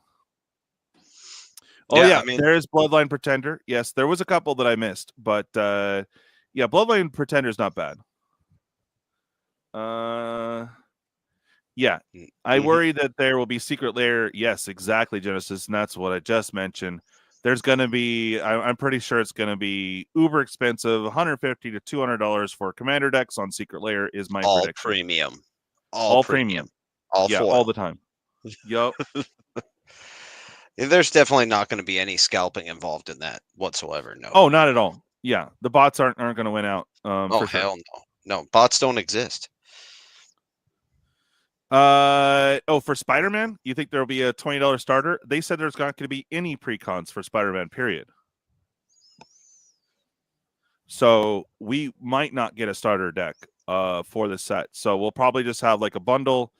Oh yeah, I mean, there is Bloodline Pretender. Yes, there was a couple that I missed, but yeah, Bloodline Pretender is not bad. Yeah, I worry that there will be Secret Lair. Yes, exactly, Genesis, and that's what I just mentioned. There's going to be, I'm pretty sure it's going to be uber expensive, $150 to $200 for commander decks on Secret Lair is my all prediction. premium. All premium. All yeah, foil. all the time. Yup. There's definitely not going to be any scalping involved in that whatsoever. No. Oh, not at all. Yeah, the bots aren't going to win out. Oh, for sure. hell no. No, bots don't exist. For Spider-Man, you think there'll be a $20 starter? They said there's not going to be any precons for Spider-Man, period. So we might not get a starter deck for the set. So we'll probably just have like a bundle,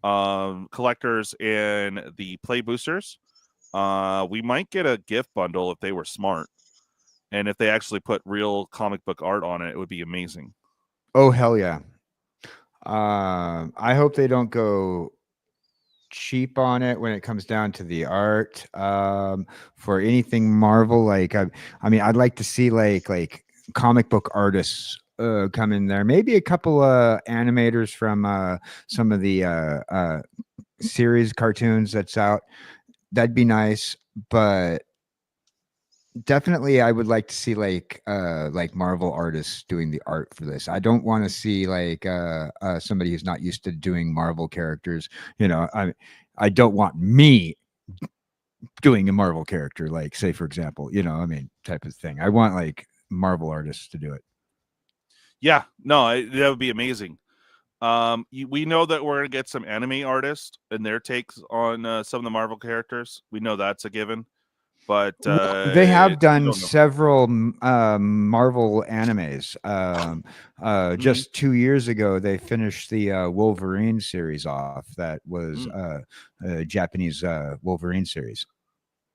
collectors and the play boosters. We might get a gift bundle if they were smart. And if they actually put real comic book art on it, it would be amazing. Oh, hell yeah. I hope they don't go cheap on it when it comes down to the art. For anything Marvel, like I mean, I'd like to see like comic book artists come in there. Maybe a couple animators from some of the series cartoons that's out. That'd be nice, but definitely I would like to see like Marvel artists doing the art for this. I don't want to see like somebody who's not used to doing Marvel characters. I don't want me doing a Marvel character, like say for example, type of thing. I want like Marvel artists to do it. Yeah, no, that would be amazing. We know that we're gonna get some anime artists and their takes on some of the Marvel characters. We know that's a given. But they have done several Marvel animes. Just 2 years ago, they finished the Wolverine series off. That was a Japanese Wolverine series,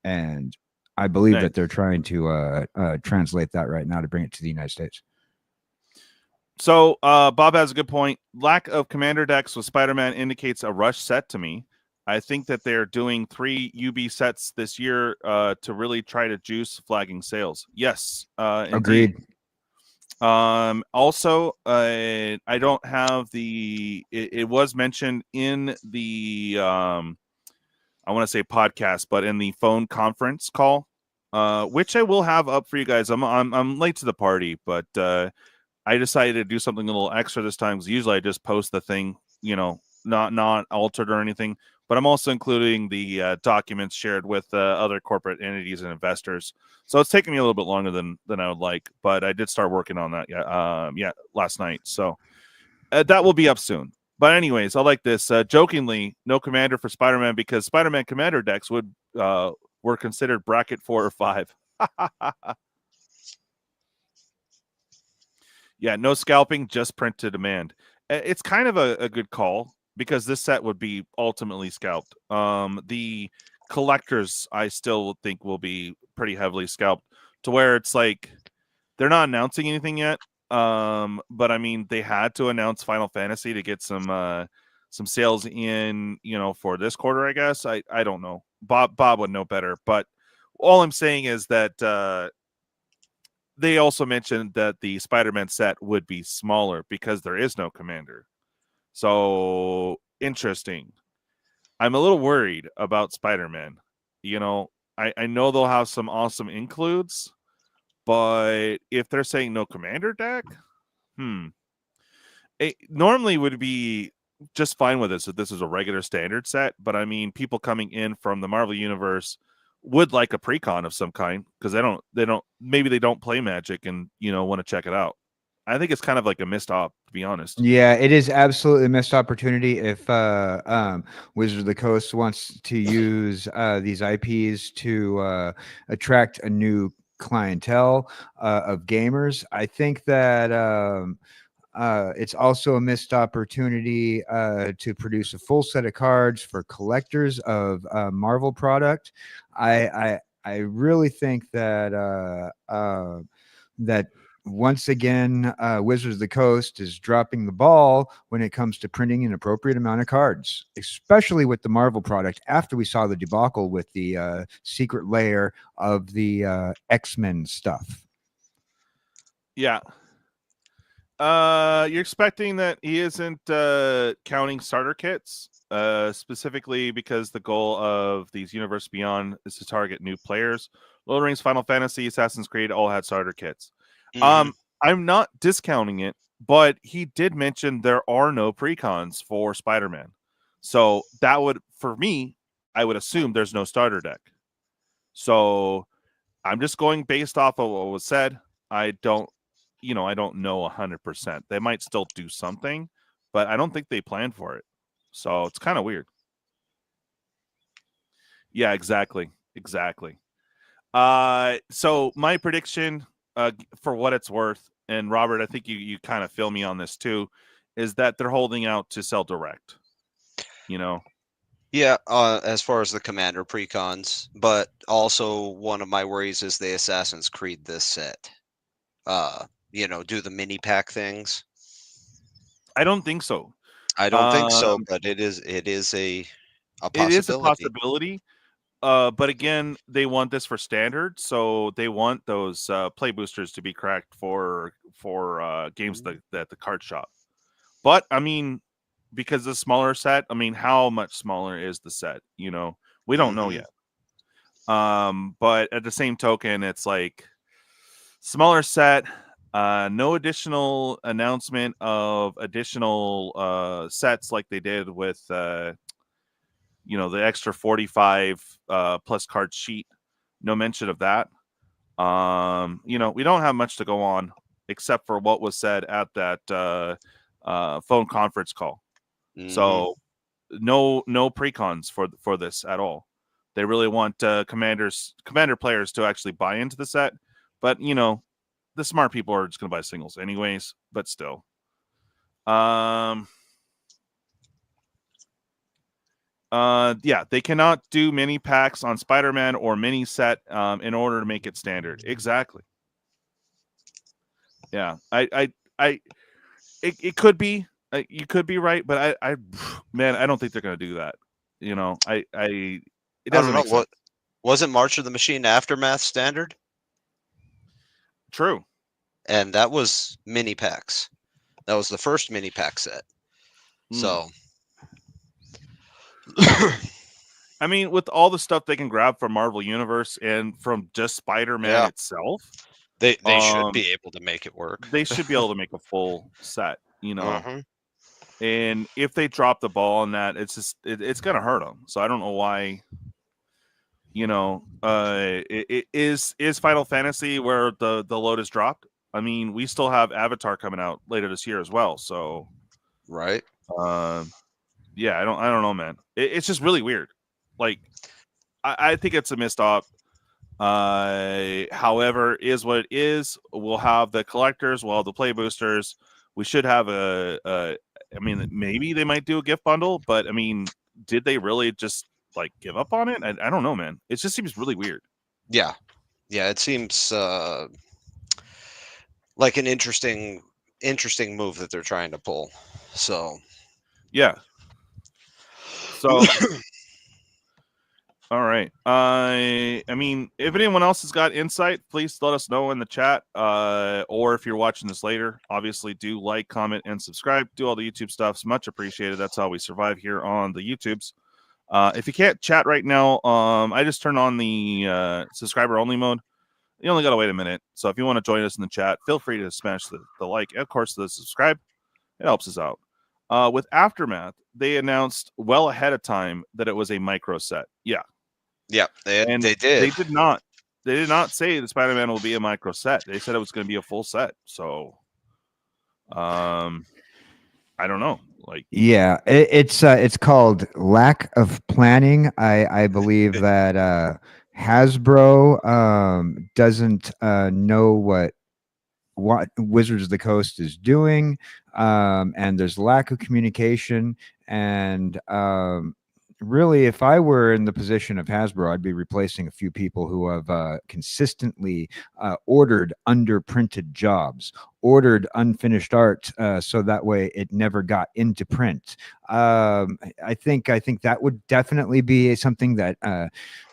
and I believe that they're trying to translate that right now to bring it to the United States. So Bob has a good point. Lack of commander decks with Spider-Man indicates a rush set to me. I think that they're doing 3 UB sets this year to really try to juice flagging sales. Yes, agreed. Also, I don't have the. It was mentioned in the I want to say podcast, but in the phone conference call, which I will have up for you guys. I'm late to the party, but I decided to do something a little extra this time because usually I just post the thing, not altered or anything. But I'm also including the documents shared with other corporate entities and investors. So it's taking me a little bit longer than I would like, but I did start working on that last night. So that will be up soon. But anyways, I like this. Jokingly, no commander for Spider-Man because Spider-Man commander decks were considered bracket 4 or 5. Yeah, no scalping, just print to demand. It's kind of a good call because this set would be ultimately scalped. The collectors, I still think, will be pretty heavily scalped to where it's like they're not announcing anything yet. But I mean, they had to announce Final Fantasy to get some sales in, for this quarter, I guess. I don't know. Bob would know better. But all I'm saying is that they also mentioned that the Spider-Man set would be smaller because there is no commander. So interesting. I'm a little worried about Spider-Man. I know they'll have some awesome includes, but if they're saying no commander deck, it normally would be just fine with this if this is a regular standard set. But I mean, people coming in from the Marvel Universe would like a precon of some kind because they don't maybe they don't play Magic and want to check it out. I think it's kind of like a missed op, to be honest. Yeah, it is absolutely a missed opportunity if Wizard of the Coast wants to use these IPs to attract a new clientele of gamers. I think that it's also a missed opportunity to produce a full set of cards for collectors of Marvel product. I really think that that once again, Wizards of the Coast is dropping the ball when it comes to printing an appropriate amount of cards, especially with the Marvel product. After we saw the debacle with the secret layer of the X-Men stuff. Yeah. You're expecting that he isn't counting starter kits, specifically because the goal of these Universe Beyond is to target new players. Lord of the Rings, Final Fantasy, Assassin's Creed all had starter kits. I'm not discounting it, but he did mention there are no precons for Spider-Man. So that would, for me, I would assume there's no starter deck. So I'm just going based off of what was said. I don't know 100%. They might still do something, but I don't think they planned for it. So it's kind of weird. Yeah, exactly. So my prediction, for what it's worth, and Robert, I think you kind of feel me on this too, is that they're holding out to sell direct. Yeah, as far as the Commander precons, but also one of my worries is the Assassin's Creed this set. Do the mini pack things. I don't think so. I don't think so, but it is a possibility. It is a possibility. But again, they want this for standard, so they want those play boosters to be cracked for games that the card shop. But I mean, because the smaller set, I mean, how much smaller is the set? We don't know yet. But at the same token, it's like smaller set. No additional announcement of additional sets like they did with the extra 45 plus card sheet. No mention of that. We don't have much to go on except for what was said at that phone conference call. So no precons for this at all. They really want commander players to actually buy into the set, but the smart people are just going to buy singles anyways, but still. Yeah, they cannot do mini packs on Spider-Man or mini set in order to make it standard. Exactly. Yeah, it could be. You could be right, but I don't think they're going to do that. It doesn't make sense. What wasn't March of the Machine Aftermath standard? True. And that was mini packs. That was the first mini pack set. So I mean, with all the stuff they can grab from Marvel Universe and from just Spider-Man itself, they should be able to make it work. They should be able to make a full set, And if they drop the ball on that, it's just it's gonna hurt them. So I don't know why. It is Final Fantasy where the load is dropped. I mean, we still have Avatar coming out later this year as well. So, right. Yeah, I don't know, man. It's just really weird. Like, I think it's a missed op. However, is what it is. We'll have the collectors. We'll have the play boosters. We should have I mean, maybe they might do a gift bundle, but I mean, did they really just like give up on it? I don't know, man. It just seems really weird. Yeah, it seems like an interesting move that they're trying to pull. So, yeah. So, all right. I mean, if anyone else has got insight, please let us know in the chat. Or if you're watching this later, obviously do like, comment, and subscribe. Do all the YouTube stuff. It's much appreciated. That's how we survive here on the YouTubes. If you can't chat right now, I just turned on the subscriber only mode. You only got to wait a minute. So if you want to join us in the chat, feel free to smash the like. And of course, the subscribe. It helps us out. With Aftermath, they announced well ahead of time that it was a micro set. Yeah. Yeah, they did. They did not say the Spider-Man will be a micro set. They said it was going to be a full set. So, I don't know. Like, yeah, it's called lack of planning. I believe that Hasbro doesn't know what Wizards of the Coast is doing, and there's lack of communication. And really, if I were in the position of Hasbro, I'd be replacing a few people who have consistently ordered underprinted jobs, ordered unfinished art, so that way it never got into print. I think that would definitely be something that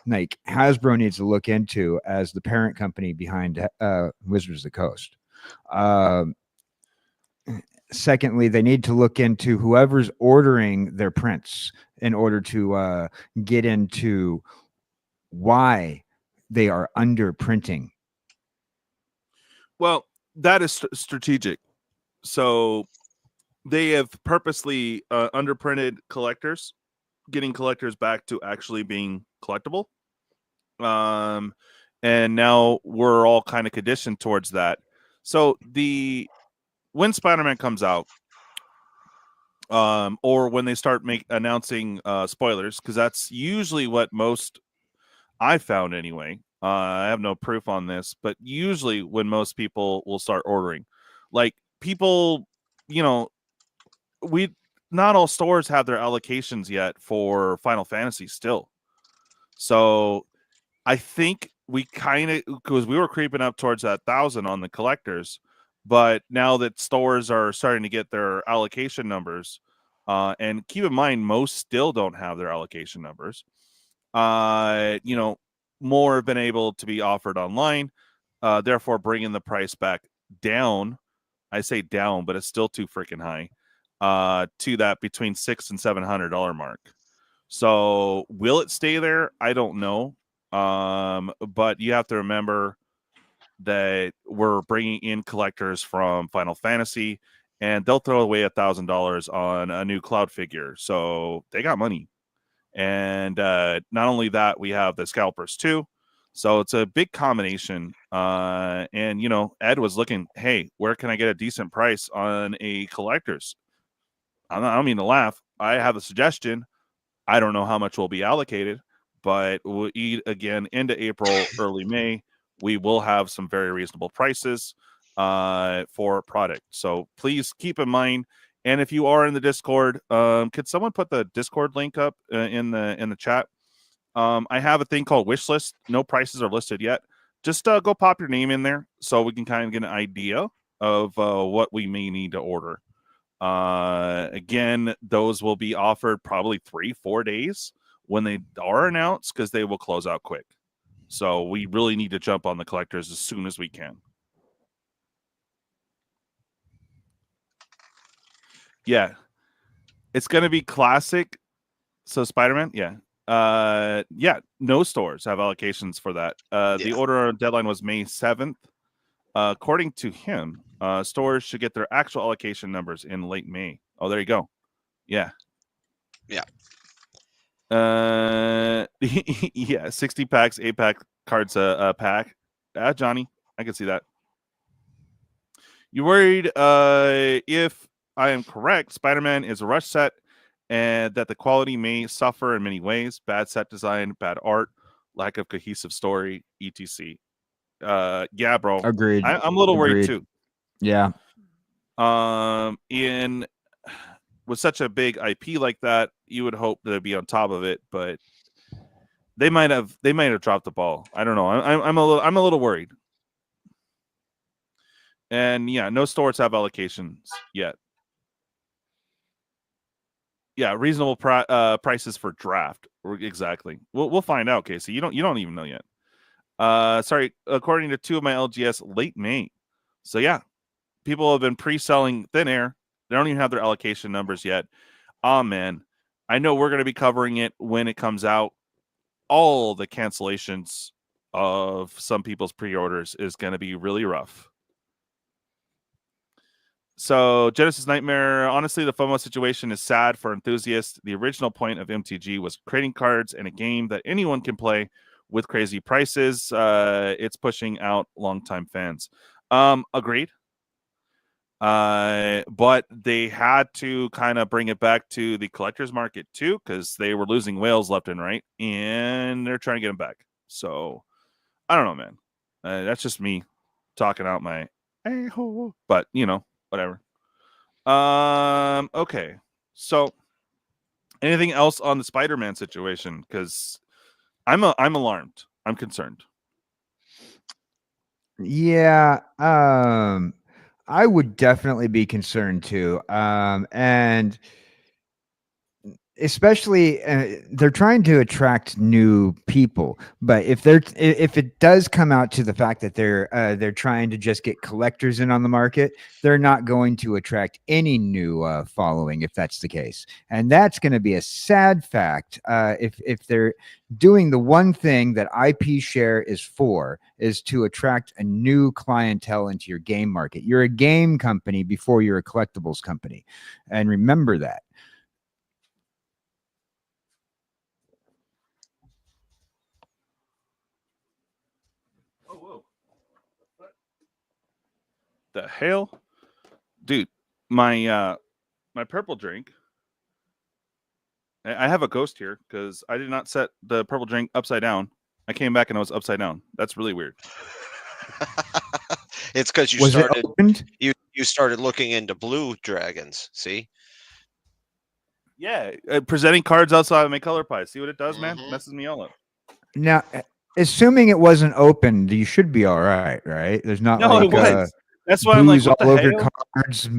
like Hasbro needs to look into as the parent company behind Wizards of the Coast. Secondly, they need to look into whoever's ordering their prints in order to get into why they are under printing. well, that is strategic. So they have purposely underprinted collectors, getting collectors back to actually being collectible. And now we're all kind of conditioned towards that. So when Spider-Man comes out, or when they start announcing spoilers, because that's usually what most I found anyway. I have no proof on this, but usually when most people will start ordering, like people, you know, not all stores have their allocations yet for Final Fantasy still. So I think we kind of, because we were creeping up towards that 1,000 on the collectors, but now that stores are starting to get their allocation numbers, and keep in mind, most still don't have their allocation numbers. You know, more have been able to be offered online, therefore bringing the price back down. I say down, but it's still too freaking high. To that between $600 and $700 mark. So will it stay there? I don't know. But you have to remember that we're bringing in collectors from Final Fantasy, and they'll throw away $1,000 on a new cloud figure. So they got money. And not only that, we have the scalpers too. So it's a big combination. And, you know, Ed was looking, hey, where can I get a decent price on a collector's? I don't mean to laugh. I have a suggestion. I don't know how much will be allocated, but we'll eat again into April, early May. We will have some very reasonable prices for product. So please keep in mind. And if you are in the Discord, could someone put the Discord link up in the chat? I have a thing called wish list. No prices are listed yet. Just go pop your name in there so we can kind of get an idea of what we may need to order. Again, those will be offered probably 3-4 days when they are announced, because they will close out quick. So we really need to jump on the collectors as soon as we can. Yeah, it's going to be classic. So Spider-Man, yeah. Yeah, no stores have allocations for that. The order deadline was May 7th. According to him, stores should get their actual allocation numbers in late May. Oh, there you go. Yeah. Yeah. Yeah, 60 packs, 8-pack cards a pack. Johnny, I can see that. You worried if I am correct, Spider-Man is a rush set and that the quality may suffer in many ways. Bad set design, bad art, lack of cohesive story, etc. Yeah, bro. Agreed. I'm a little worried too. Yeah. With such a big IP like that, you would hope that it'd be on top of it, but they might have dropped the ball. I don't know. I'm a little worried. And yeah, no stores have allocations yet. Yeah, reasonable prices for draft. Exactly. We'll find out, Casey. You don't even know yet. Sorry, according to 2 of my LGS, late May. So yeah, people have been pre-selling Thin Air. They don't even have their allocation numbers yet. Oh man, I know we're going to be covering it when it comes out. All the cancellations of some people's pre-orders is going to be really rough. So Genesis Nightmare, honestly, the FOMO situation is sad for enthusiasts. The original point of MTG was creating cards and a game that anyone can play with crazy prices. It's pushing out longtime fans. Agreed. But they had to kind of bring it back to the collector's market too, because they were losing whales left and right, and they're trying to get them back. So I don't know, man. That's just me talking out my a-hole, but you know, whatever. Okay. So anything else on the Spider-Man situation? Because I'm alarmed. I'm concerned. Yeah. I would definitely be concerned too. And especially they're trying to attract new people, but if it does come out to the fact that they're trying to just get collectors in on the market, they're not going to attract any new following if that's the case, and that's going to be a sad fact if they're doing the one thing that IP share is for, is to attract a new clientele into your game market. You're a game company before you're a collectibles company, and remember that. The hell, dude, my purple drink, I have a ghost here because I did not set the purple drink upside down. I came back and I was upside down. That's really weird. It's because you started you started looking into blue dragons. See? Yeah, presenting cards outside of my color pie. See what it does, man? Messes me all up. Now, assuming it wasn't opened, you should be all right, right? There's not no, like it was. That's why I'm like, what all the over hell? cards,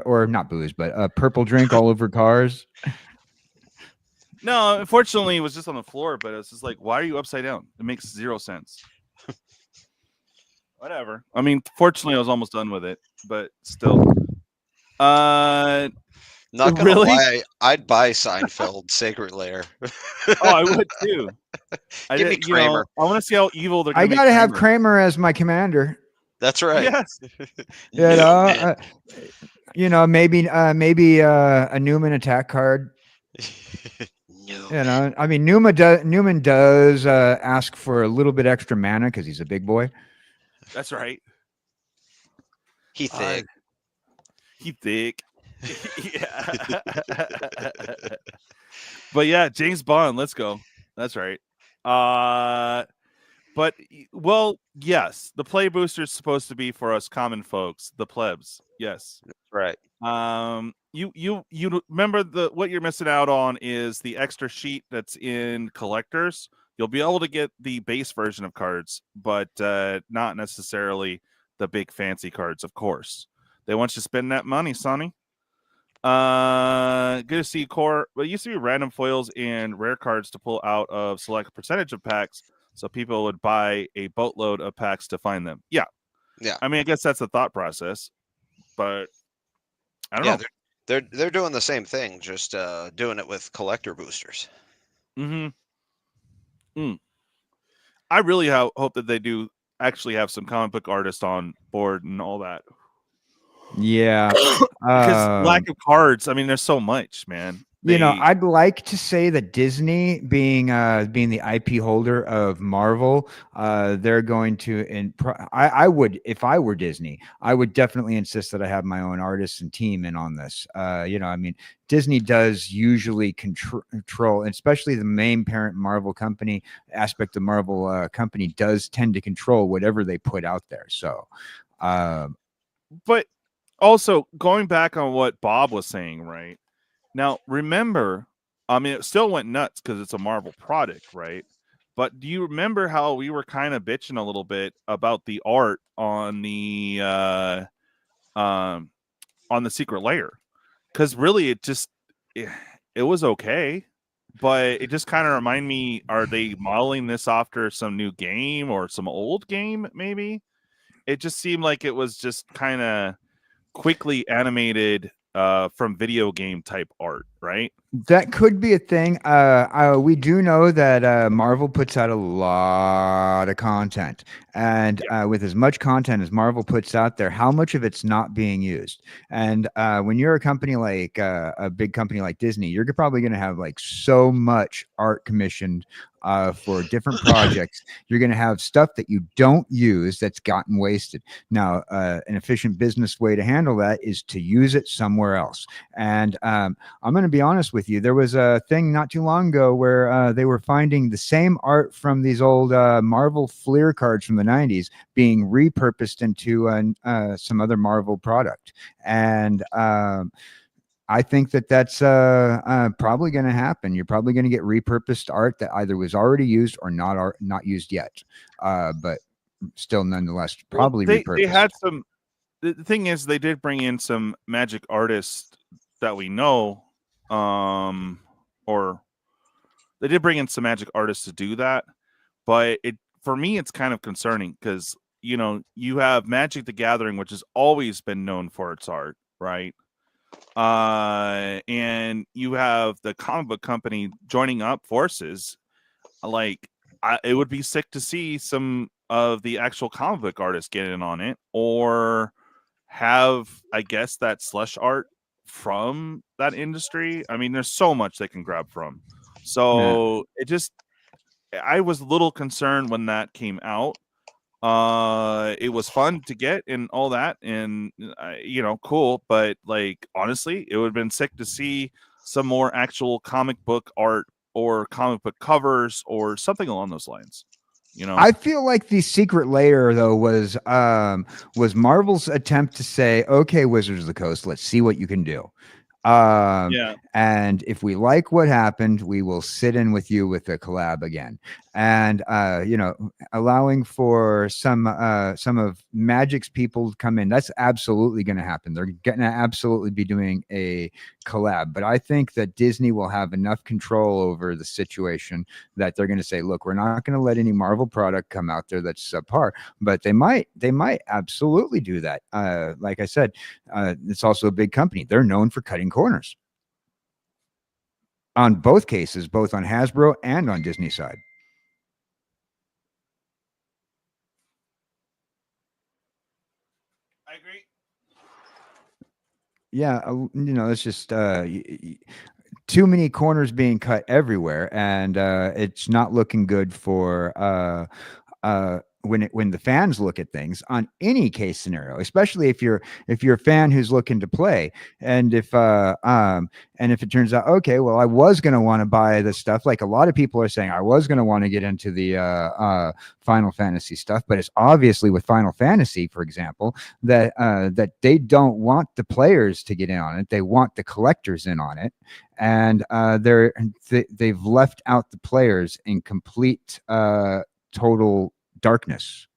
or not booze, but purple drink all over cars. No, unfortunately, it was just on the floor. But it's just like, why are you upside down? It makes zero sense. Whatever. I mean, fortunately, I was almost done with it, but still. Not gonna really? lie, I'd buy Seinfeld Sacred Lair. Oh, I would too. Give me Kramer. I want to see how evil they're going to I gotta have Kramer as my commander. That's right. Yes. Maybe a Newman attack card. No. I mean, Newman does ask for a little bit extra mana because he's a big boy. That's right. He thick. He thick. Yeah. But yeah, James Bond, let's go. That's right. But well, yes, the play booster is supposed to be for us common folks, the plebs. Yes. Right. You remember what you're missing out on is the extra sheet that's in collectors. You'll be able to get the base version of cards, but not necessarily the big fancy cards, of course. They want you to spend that money, Sonny. Good to see core. Well, it used to be random foils and rare cards to pull out of select percentage of packs, so people would buy a boatload of packs to find them. Yeah. I mean, I guess that's the thought process, but I don't know. They're doing the same thing, just doing it with collector boosters. I really hope that they do actually have some comic book artists on board and all that. Yeah, because lack of cards. I mean, there's so much, man. I'd like to say that Disney, being the IP holder of Marvel, they're going to. I would, if I were Disney, I would definitely insist that I have my own artists and team in on this. I mean, Disney does usually control, especially the main parent Marvel company aspect of Marvel company does tend to control whatever they put out there. So, but also going back on what Bob was saying, right? Now, remember, I mean, it still went nuts because it's a Marvel product, right? But do you remember how we were kind of bitching a little bit about the art on the Secret Lair? Because really, it was okay, but it just kind of reminded me: are they modeling this after some new game or some old game? Maybe it just seemed like it was just kind of quickly animated from video game type art, right? That could be a thing. We do know that Marvel puts out a lot of content, and with as much content as Marvel puts out there, how much of it's not being used? And when you're a company like a big company like Disney, you're probably going to have like so much art commissioned for different projects. You're going to have stuff that you don't use that's gotten wasted. Now, an efficient business way to handle that is to use it somewhere else. And I'm going to be honest with you. There was a thing not too long ago where they were finding the same art from these old Marvel Fleer cards from the 90s being repurposed into some other Marvel product. And I think that that's probably going to happen. You're probably going to get repurposed art that either was already used or not used yet, but still nonetheless probably repurposed. They had some. The thing is, they did bring in some Magic artists that we know, or they did bring in some Magic artists to do that. But for me, it's kind of concerning because you have Magic the Gathering, which has always been known for its art, right? And you have the comic book company joining up forces. Like, it would be sick to see some of the actual comic book artists get in on it, or have, I guess, that slush art from that industry. I mean, there's so much they can grab from. So I was a little concerned when that came out. It was fun to get and all that, and cool. But like, honestly, it would have been sick to see some more actual comic book art or comic book covers or something along those lines. I feel like the secret layer though was Marvel's attempt to say, okay, Wizards of the Coast, let's see what you can do. And if we like what happened, we will sit in with you with a collab again. And allowing for some of Magic's people to come in, that's absolutely going to happen. They're going to absolutely be doing a collab. But I think that Disney will have enough control over the situation that they're going to say, look, we're not going to let any Marvel product come out there that's subpar. But they might absolutely do that. Like I said, it's also a big company. They're known for cutting corners on both cases, both on Hasbro and on Disney side. I agree. Yeah, it's just too many corners being cut everywhere, and it's not looking good for when the fans look at things on any case scenario, especially if you're a fan who's looking to play, and if it turns out, okay, well, I was going to want to buy this stuff, like a lot of people are saying, I was going to want to get into the Final Fantasy stuff, but it's obviously with Final Fantasy, for example, that they don't want the players to get in on it. They want the collectors in on it, and they've left out the players in complete total darkness.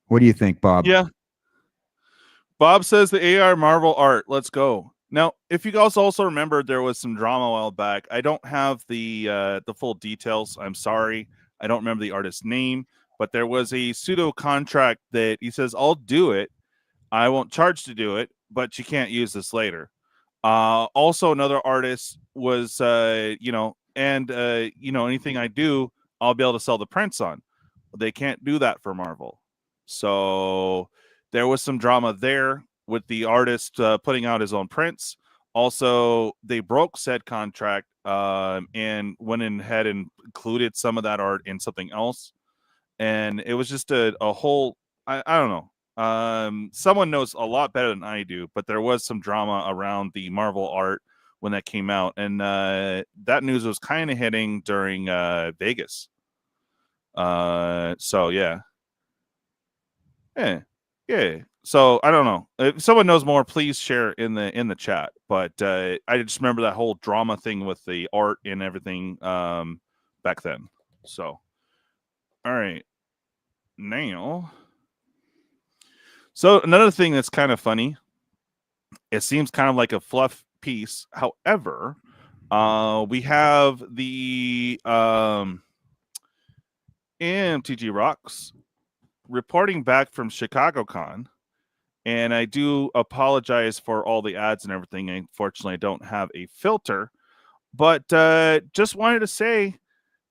What do you think, Bob? Yeah. Bob says the AR Marvel art. Let's go. Now, if you guys also remember, there was some drama a while back. I don't have the full details. I'm sorry. I don't remember the artist's name, but there was a pseudo contract that he says, I'll do it. I won't charge to do it, but you can't use this later. Also, another artist was, anything I do, I'll be able to sell the prints on. They can't do that for Marvel. So there was some drama there with the artist putting out his own prints. Also, they broke said contract and went ahead and included some of that art in something else. And it was just a whole, I don't know. Someone knows a lot better than I do, but there was some drama around the Marvel art when that came out. And that news was kind of hitting during Vegas. So yeah. So I don't know. If someone knows more, please share in the chat. But I just remember that whole drama thing with the art and everything back then. So, all right, now. So another thing that's kind of funny. It seems kind of like a fluff piece. However, we have the MTG Rocks reporting back from ChicagoCon, And I do apologize for all the ads and everything. Unfortunately, I don't have a filter. But just wanted to say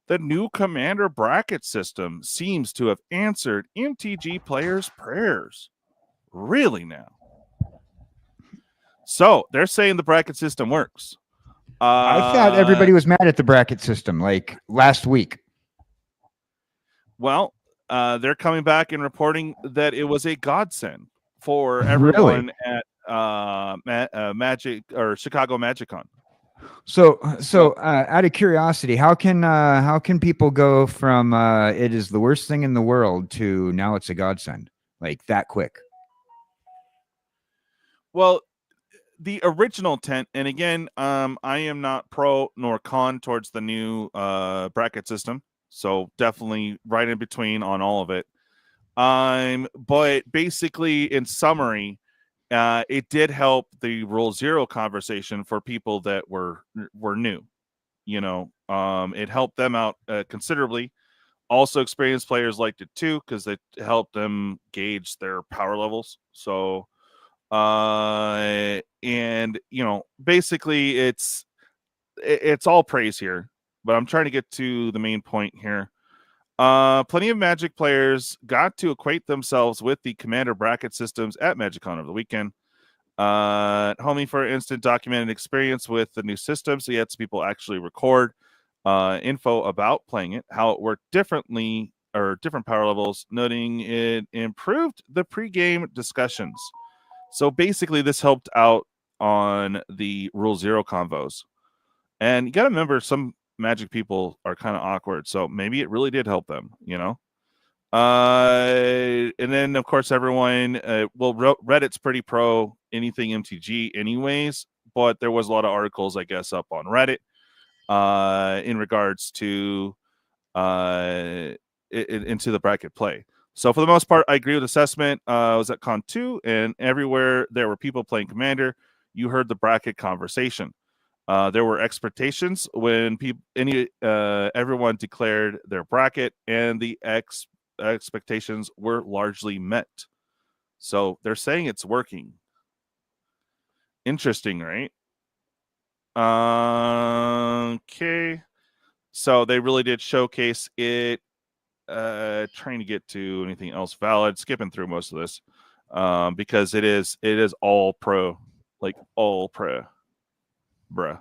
the new Commander bracket system seems to have answered MTG players' prayers. Really now. So they're saying the bracket system works. I thought everybody was mad at the bracket system like last week. Well, they're coming back and reporting that it was a godsend for everyone at Magic or Chicago MagicCon. So out of curiosity, how can people go from it is the worst thing in the world to now it's a godsend like that quick? Well, the original intent, and again, I am not pro nor con towards the new bracket system, so definitely right in between on all of it. But basically, in summary, it did help the Rule Zero conversation for people that were new. You know, it helped them out considerably. Also, experienced players liked it too because it helped them gauge their power levels. So, and you know, basically, it's all praise here. But I'm trying to get to the main point here. Plenty of Magic players got to acquaint themselves with the Commander bracket systems at MagicCon over the weekend. Homie, for instant documented experience with the new system, so he had some people actually record info about playing it, how it worked differently or different power levels, noting it improved the pregame discussions. So basically, this helped out on the Rule Zero convos. And you got to remember, some Magic people are kind of awkward, so maybe it really did help them, you know? And then, of course, everyone, Reddit's pretty pro anything MTG anyways, but there was a lot of articles, I guess, up on Reddit in regards to into the bracket play. So for the most part, I agree with assessment. I was at Con 2, and everywhere there were people playing Commander, you heard the bracket conversation. There were expectations when everyone declared their bracket, and the expectations were largely met. So they're saying it's working. Interesting, right? Okay. So they really did showcase it. Trying to get to anything else valid, skipping through most of this because it is all pro, like all pro, bruh.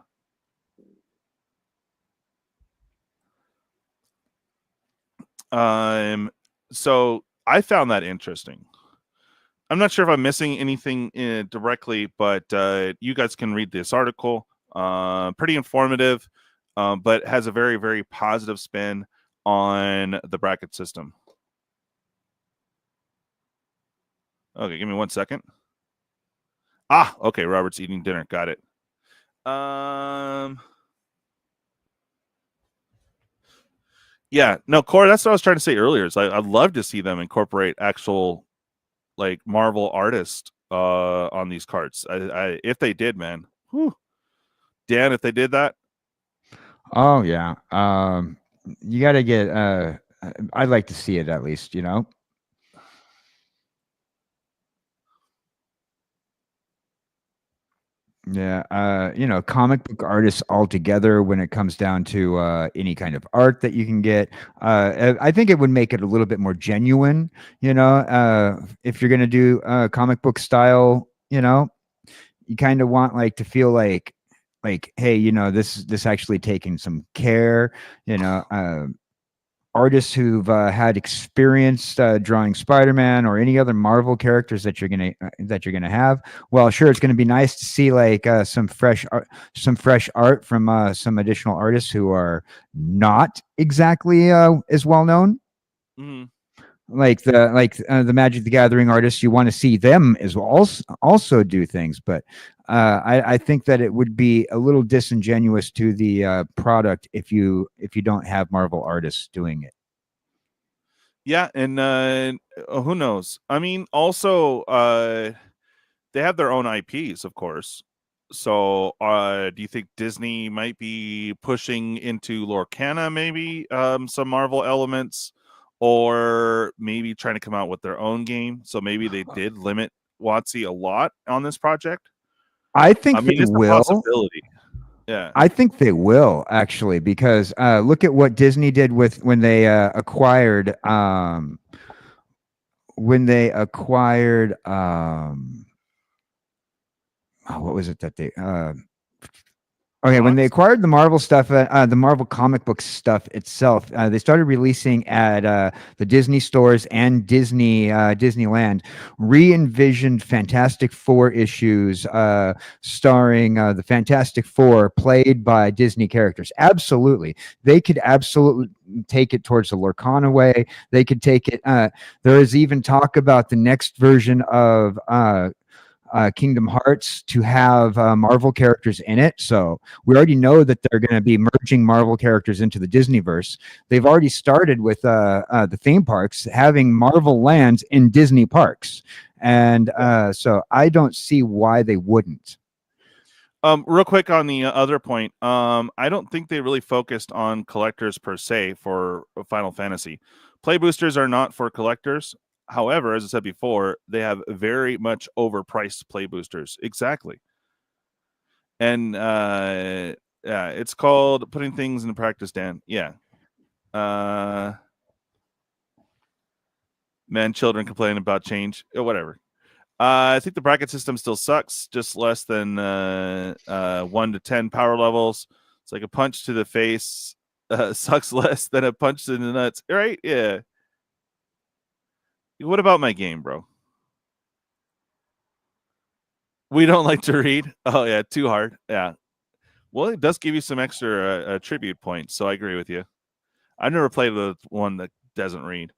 So I found that interesting. I'm not sure if I'm missing anything directly, but you guys can read this article. Pretty informative, but has a very, very positive spin on the bracket system. Okay, give me 1 second. Okay, Robert's eating dinner. Got it. Yeah, no, Corey, that's what I was trying to say earlier. Is I'd love to see them incorporate actual like Marvel artists on these cards. I if they did, man. Whew. Dan, if they did that. Oh yeah. You got to get I'd like to see it at least, you know. Yeah, you know, comic book artists altogether when it comes down to any kind of art that you can get. I think it would make it a little bit more genuine, you know, if you're going to do comic book style, you know, you kind of want like to feel like, hey, you know, this actually taking some care, you know, artists who've had experience drawing Spider-Man or any other Marvel characters that you're gonna have. Well, sure, it's gonna be nice to see like some fresh art from some additional artists who are not exactly as well known. Mm-hmm. Like the Magic the Gathering artists, you want to see them as well also do things, but I think that it would be a little disingenuous to the product if you don't have Marvel artists doing it. Yeah, and who knows? I mean, also they have their own IPs, of course. So do you think Disney might be pushing into Lorcana maybe some Marvel elements, or maybe trying to come out with their own game? So maybe they did limit WotC a lot on this project. I think they it's will. a possibility. Yeah, I think they will actually, because look at what Disney did with when they acquired what was it that they okay, when they acquired the Marvel stuff, the Marvel comic book stuff itself, they started releasing at the Disney stores and Disneyland re-envisioned Fantastic Four issues starring the Fantastic Four played by Disney characters. Absolutely. They could absolutely take it towards the Lorcana way. They could take it. There is even talk about the next version of Kingdom Hearts to have Marvel characters in it. So we already know that they're going to be merging Marvel characters into the Disneyverse. They've already started with the theme parks having Marvel lands in Disney parks. And so I don't see why they wouldn't. Real quick on the other point, I don't think they really focused on collectors per se for Final Fantasy. Play boosters are not for collectors. However, as I said before, they have very much overpriced play boosters. Exactly. And yeah, it's called putting things into practice, Dan. Yeah. Men, children complaining about change, or whatever. I think the bracket system still sucks, just less than 1 to 10 power levels. It's like a punch to the face. Sucks less than a punch to the nuts. Right? Yeah. What about my game, bro? We don't like to read. Oh, yeah, too hard. Yeah. Well, it does give you some extra tribute points, so I agree with you. I've never played with one that doesn't read.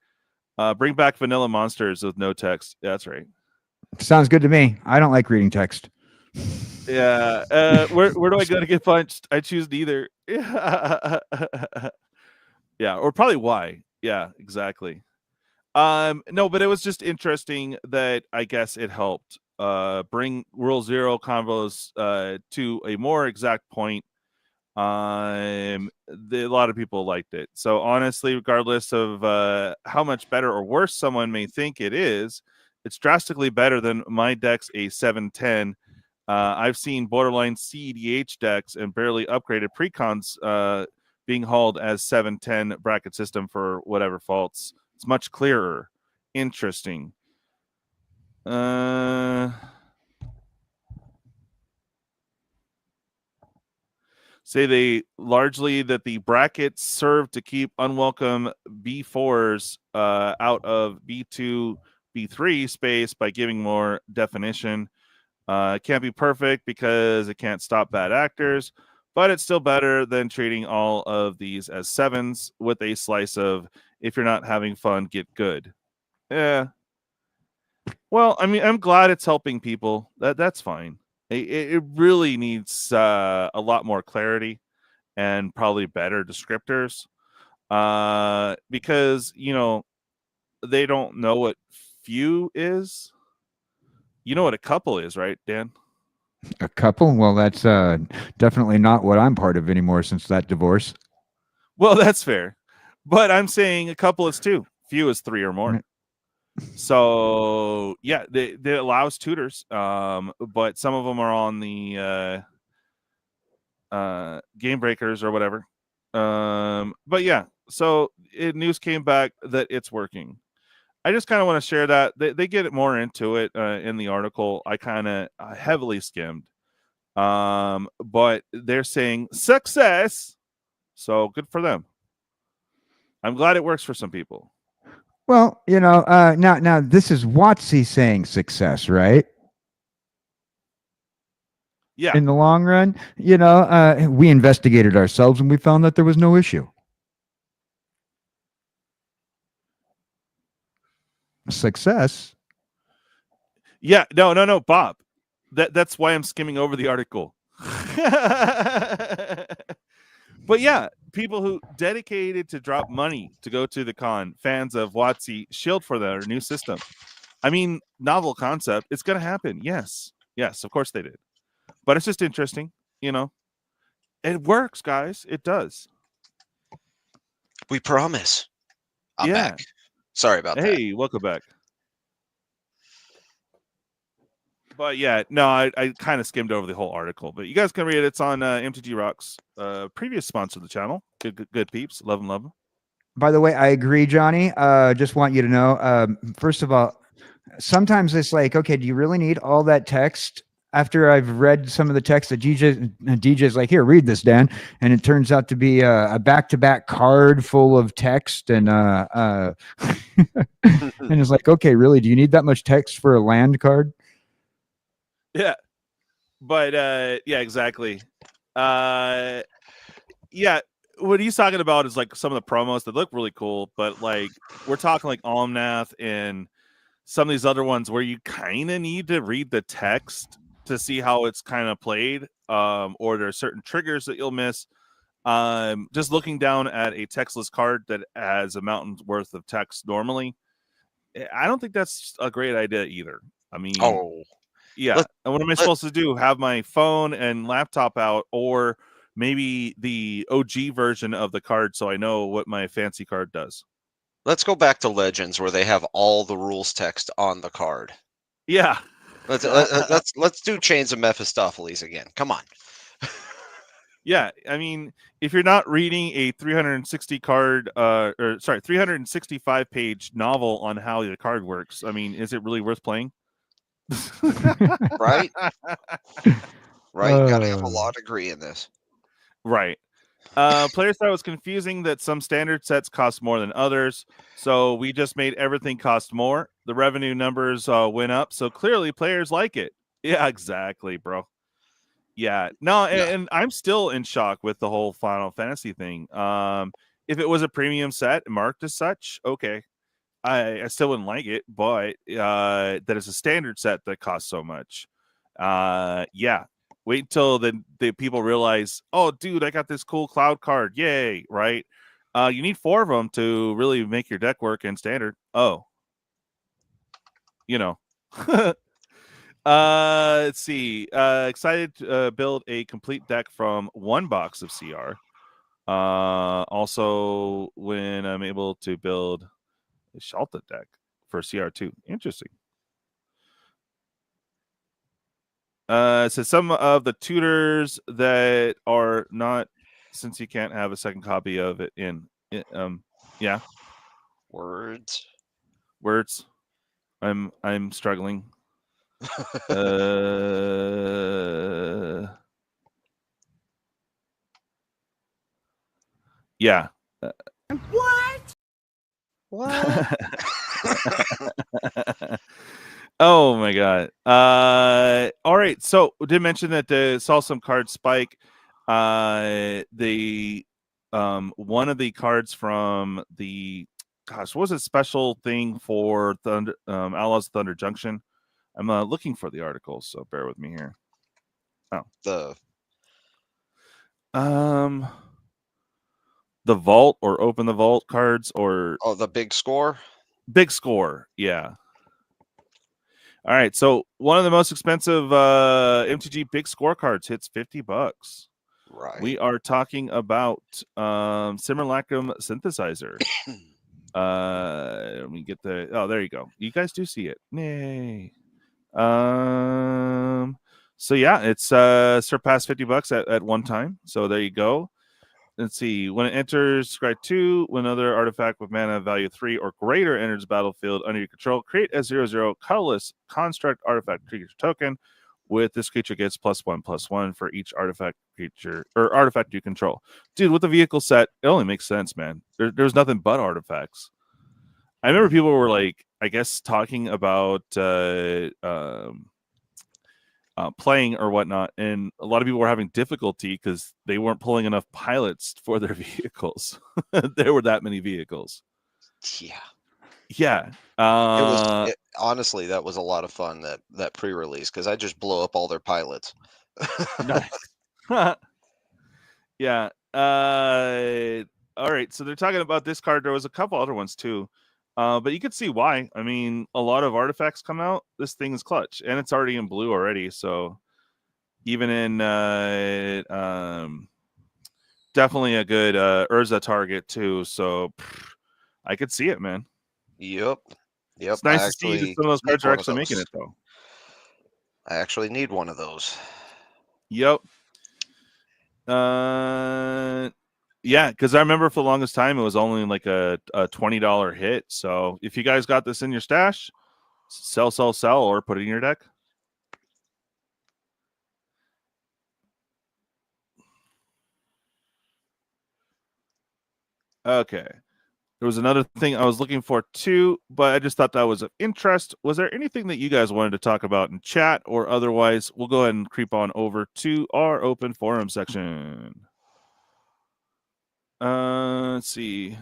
Bring back vanilla monsters with no text. Yeah, that's right. Sounds good to me. I don't like reading text. Yeah. Where do I go to get punched? I choose neither. Yeah. Yeah, or probably why. Yeah, exactly. No, but it was just interesting that I guess it helped bring Rule Zero combos to a more exact point. A lot of people liked it. So honestly, regardless of how much better or worse someone may think it is, it's drastically better than my deck's a 710. I've seen borderline CEDH decks and barely upgraded precons being hauled as 710 bracket system for whatever faults. It's much clearer. Interesting. Say they largely that the brackets serve to keep unwelcome B4s out of B2, B3 space by giving more definition. It can't be perfect because it can't stop bad actors, but it's still better than treating all of these as sevens with a slice of if you're not having fun, get good. Yeah. Well, I mean, I'm glad it's helping people. That's fine. It really needs a lot more clarity and probably better descriptors because, they don't know what few is. You know what a couple is, right, Dan? A couple? Well, that's definitely not what I'm part of anymore since that divorce. Well, that's fair. But I'm saying a couple is 2. Few is 3 or more. So, yeah, they allows tutors. But some of them are on the game breakers or whatever. But yeah, so news came back that it's working. I just kind of want to share that. They get more into it in the article. I kind of heavily skimmed. But they're saying success. So good for them. I'm glad it works for some people. Well, now this is WotC saying success, right? Yeah. In the long run, we investigated ourselves and we found that there was no issue. Success. Yeah, no, Bob. That's why I'm skimming over the article. But yeah, people who dedicated to drop money to go to the con, fans of WotC, shield for their new system. I mean, novel concept. It's going to happen. Yes, of course they did. But it's just interesting, It works, guys. It does. We promise. I'm back. Sorry about that. Hey, welcome back. But yeah, no, I kind of skimmed over the whole article, but you guys can read it. It's on MTG Rocks, previous sponsor of the channel. Good peeps, love them. By the way, I agree, Johnny. Just want you to know. First of all, sometimes it's like, okay, do you really need all that text? After I've read some of the text, the DJ's like, here, read this, Dan, and it turns out to be a back-to-back card full of text, and and it's like, okay, really, do you need that much text for a land card? Yeah, but yeah, exactly. Yeah, what he's talking about is like some of the promos that look really cool, but like we're talking like Omnath and some of these other ones where you kind of need to read the text to see how it's kind of played, or there are certain triggers that you'll miss. Just looking down at a textless card that has a mountain's worth of text normally, I don't think that's a great idea either. I mean, yeah. And what am I supposed to do? Have my phone and laptop out, or maybe the OG version of the card so I know what my fancy card does? Let's go back to Legends where they have all the rules text on the card. Yeah. Let's do Chains of Mephistopheles again. Come on. Yeah, I mean, if you're not reading a 365 page novel on how the card works, I mean, is it really worth playing? Right? Right. You gotta have a law degree in this. Right. Players thought it was confusing that some standard sets cost more than others, so we just made everything cost more. The revenue numbers went up, so clearly players like it. Yeah, exactly, bro. Yeah, no, and I'm still in shock with the whole Final Fantasy thing. If it was a premium set marked as such, okay, I still wouldn't like it, but that is a standard set that costs so much. Yeah. Wait until the people realize, oh, dude, I got this cool cloud card. Yay, right? You need 4 of them to really make your deck work in standard. Oh. You know. Let's see. Excited to build a complete deck from 1 box of CR. Also, when I'm able to build a Shalta deck for CR2. Interesting. It says some of the tutors that are not, since you can't have a second copy of it in yeah. Words. I'm struggling. Yeah. What? Oh my god. All right. So we did mention that saw some cards spike. The one of the cards from the what was it, special thing for Thunder Outlaws Thunder Junction? I'm looking for the article, so bear with me here. Oh. The vault or open the vault cards, or the big score? Big score, yeah. All right, so one of the most expensive MTG big score cards hits $50. Right. We are talking about Simulacrum Synthesizer. Let me get the. Oh, there you go. You guys do see it. Yay. So yeah, it's surpassed $50 at one time. So there you go. Let's see. When it enters Scry 2, when another artifact with mana value 3 or greater enters the battlefield under your control, create a 0/0 colorless construct artifact creature token. With this creature gets +1/+1 for each artifact creature or artifact you control. Dude, with the vehicle set, it only makes sense, man. There's nothing but artifacts. I remember people were like, I guess, talking about playing or whatnot, and a lot of people were having difficulty because they weren't pulling enough pilots for their vehicles. There were that many vehicles. Yeah. Honestly, that was a lot of fun, that pre-release, because I just blow up all their pilots. Nice. Yeah. All right, so they're talking about this card. There was a couple other ones too. But you could see why. I mean, a lot of artifacts come out. This thing is clutch, and it's already in blue already. So even in definitely a good Urza target too. So I could see it, man. Yep. It's nice to see that some of those cards are actually making it though. I actually need one of those. Yep. Yeah, because I remember for the longest time it was only like a $20 hit. So if you guys got this in your stash, sell, or put it in your deck. Okay. There was another thing I was looking for too, but I just thought that was of interest. Was there anything that you guys wanted to talk about in chat, or otherwise we'll go ahead and creep on over to our open forum section. Let's see.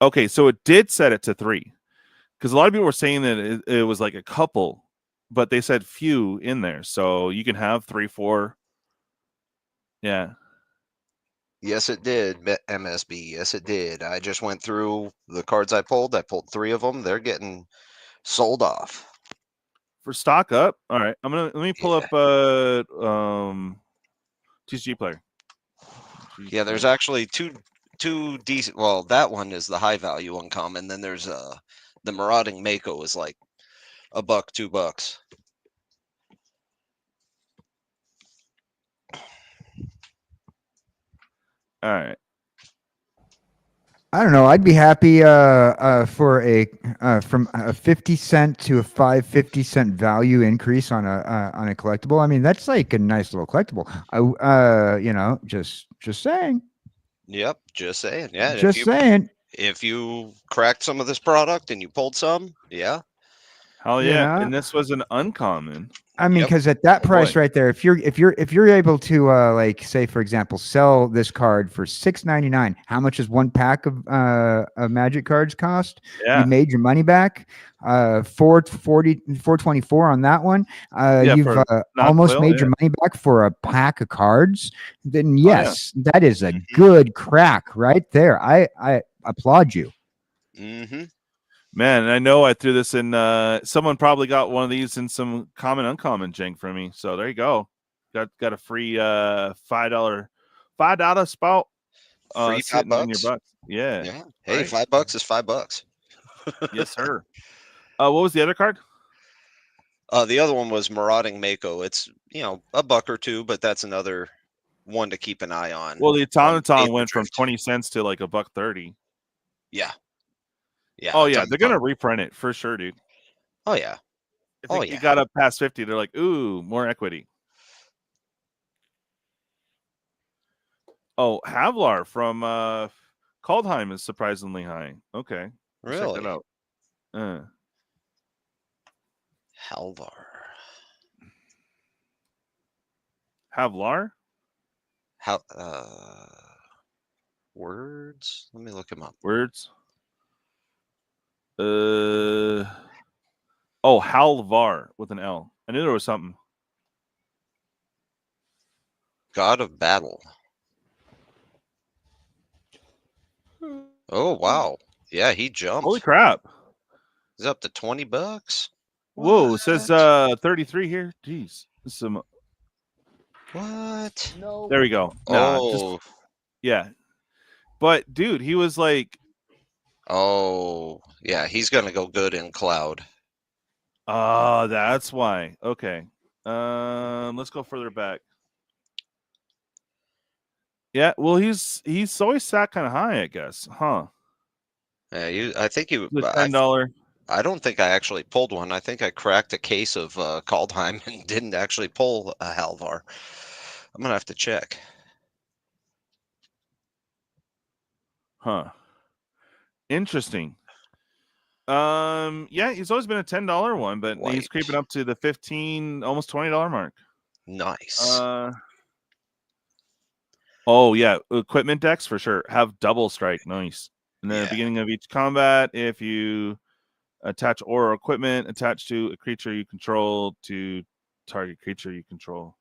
Okay, so it did set it to 3 because a lot of people were saying that it was like a couple, but they said few in there, so you can have 3, 4. Yeah. Yes, it did, MSB. Yes, it did. I just went through the cards I pulled. I pulled 3 of them. They're getting sold off. For stock up. All right. Let me pull up TCG player. Yeah, there's actually two decent. Well, that one is the high value uncommon. Then there's the Marauding Mako is like $1, $2. All right. I don't know. I'd be happy for a from a 50-cent to a 50-cent value increase on a collectible. I mean, that's like a nice little collectible. You know, just saying. Yep, just saying. Yeah, just saying. If you cracked some of this product and you pulled some, yeah. Hell yeah! And this was an uncommon. I mean, because at that price right there, if you're able to like say for example sell this card for $6.99, how much does one pack of Magic cards cost? Yeah. You made your money back. $424 on that one. You've almost made your money back for a pack of cards. Then yes, that is a good crack right there. I applaud you. Mm-hmm. Man, I know I threw this in. Someone probably got one of these in some common uncommon jank for me. So there you go. Got a free $5 spout. Free $5 in your bucks. Yeah. Yeah. Hey, right. $5 is $5. Yes, sir. What was the other card? The other one was Marauding Mako. It's $1 or $2, but that's another one to keep an eye on. Well, the automaton went from 20 cents to like $1.30. Yeah. Yeah. Oh yeah, they're gonna reprint it for sure, dude. Oh yeah. I think it got up past 50. They're like, ooh, more equity. Oh, Havlar from Kaldheim is surprisingly high. Okay. Really? Check that out. Havlar? Words? Let me look him up. Words? Oh, Halvar with an L. I knew there was something. God of Battle. Oh wow. Yeah, he jumped. Holy crap. He's up to $20. Whoa, it says 33 here. Jeez. Some What? No. There we go. Oh. Yeah. But dude, he was like, oh, yeah, he's going to go good in Cloud. Oh, that's why. Okay. Let's go further back. Yeah, well, he's always sat kind of high, I guess, huh? Yeah, I think you $10. I don't think I actually pulled one. I think I cracked a case of Kaldheim and didn't actually pull a Halvar. I'm gonna have to check. Huh. Interesting. Yeah, he's always been a $10 one, but he's creeping up to the $15, almost $20 mark. Nice. Oh yeah, equipment decks for sure have double strike. Nice. And then at the beginning of each combat, if you attach aura equipment attached to a creature you control to target creature you control.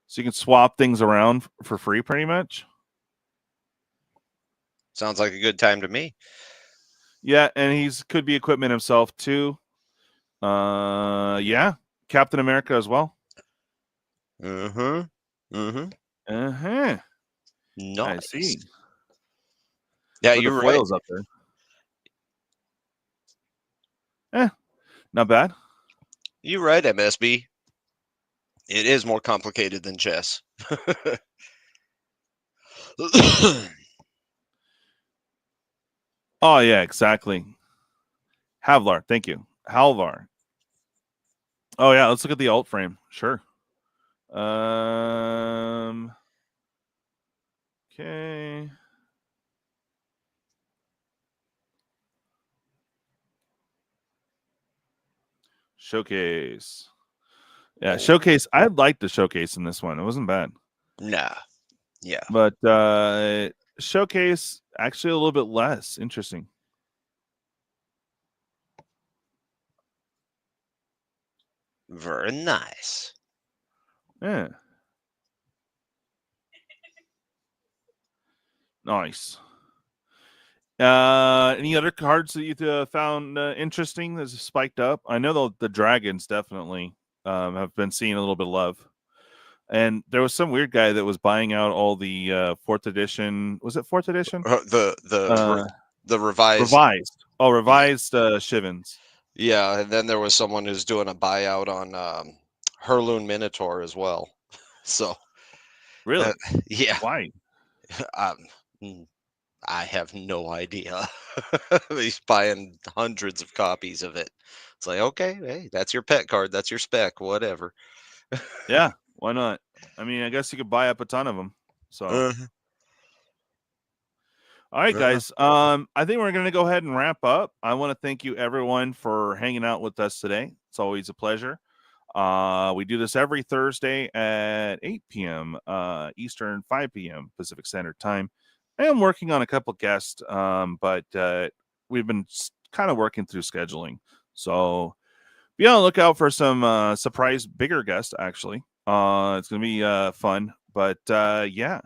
So you can swap things around for free pretty much. Sounds like a good time to me. Yeah, and could be equipment himself too. Yeah, Captain America as well. Mm-hmm. Uh-huh. Nice. I see. Yeah, you're right. Up there. Not bad. You're right, MSB. It is more complicated than chess. Oh yeah, exactly. Havlar, thank you. Halvar. Oh yeah, let's look at the alt frame. Sure. Okay. Showcase. Yeah, showcase. I liked the showcase in this one. It wasn't bad. Nah. Yeah. But showcase actually a little bit less interesting. Very nice. Yeah. Nice. Any other cards that you found interesting that's spiked up? I know the dragons definitely have been seeing a little bit of love. And there was some weird guy that was buying out all the 4th edition. Was it 4th edition? The revised. Revised. Oh, revised Shivens. Yeah, and then there was someone who's doing a buyout on Herloon Minotaur as well. So Really? yeah. Why? I have no idea. He's buying hundreds of copies of it. It's like, okay, hey, that's your pet card. That's your spec, whatever. Yeah, why not? I mean, I guess you could buy up a ton of them. So, all right, guys. I think we're going to go ahead and wrap up. I want to thank you, everyone, for hanging out with us today. It's always a pleasure. We do this every Thursday at 8 p.m. Eastern, 5 p.m. Pacific Standard Time. I am working on a couple guests, but we've been kind of working through scheduling. So be on the lookout for some surprise bigger guests, actually. It's going to be fun. But yeah,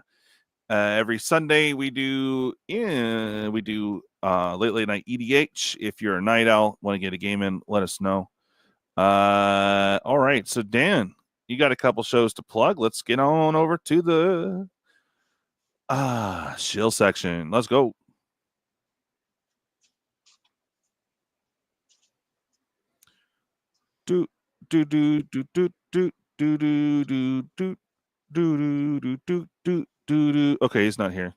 every Sunday we do late night EDH. If you're a night owl, want to get a game in, let us know. All right. So Dan, you got a couple shows to plug. Let's get on over to the shill section. Let's go. Do do do do do do do do do do do do do do do. Okay, he's not here.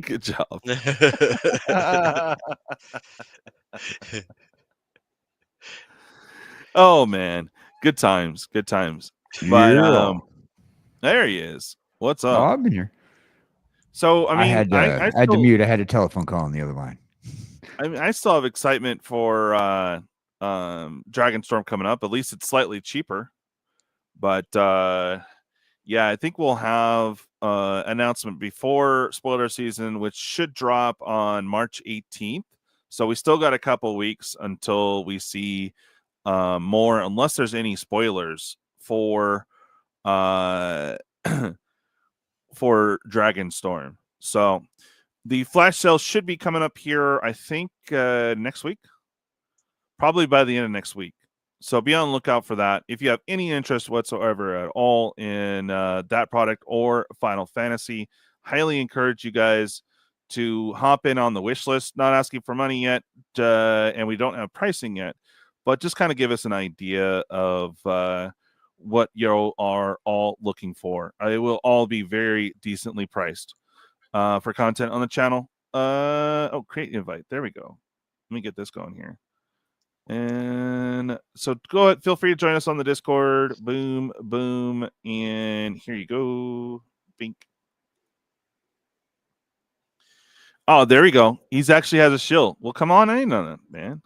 Good job. Oh man, good times, good times. But there he is. What's up? Oh, I've been here. So I mean, I had to mute. I had a telephone call on the other line. I mean, I still have excitement for Dragonstorm coming up. At least it's slightly cheaper. But yeah, I think we'll have announcement before spoiler season, which should drop on March 18th. So we still got a couple weeks until we see more, unless there's any spoilers for for Dragonstorm. So the flash sale should be coming up here, I think, next week. Probably by the end of next week. So be on the lookout for that. If you have any interest whatsoever at all in that product or Final Fantasy, highly encourage you guys to hop in on the wish list. Not asking for money yet, and we don't have pricing yet, but just kind of give us an idea of what you are all looking for. It will all be very decently priced for content on the channel. Create invite. There we go. Let me get this going here. And so go ahead, feel free to join us on the Discord. Boom, boom, and here you go. Bink. Oh, there we go. He's actually has a shield. Well, come on, I ain't know that, man.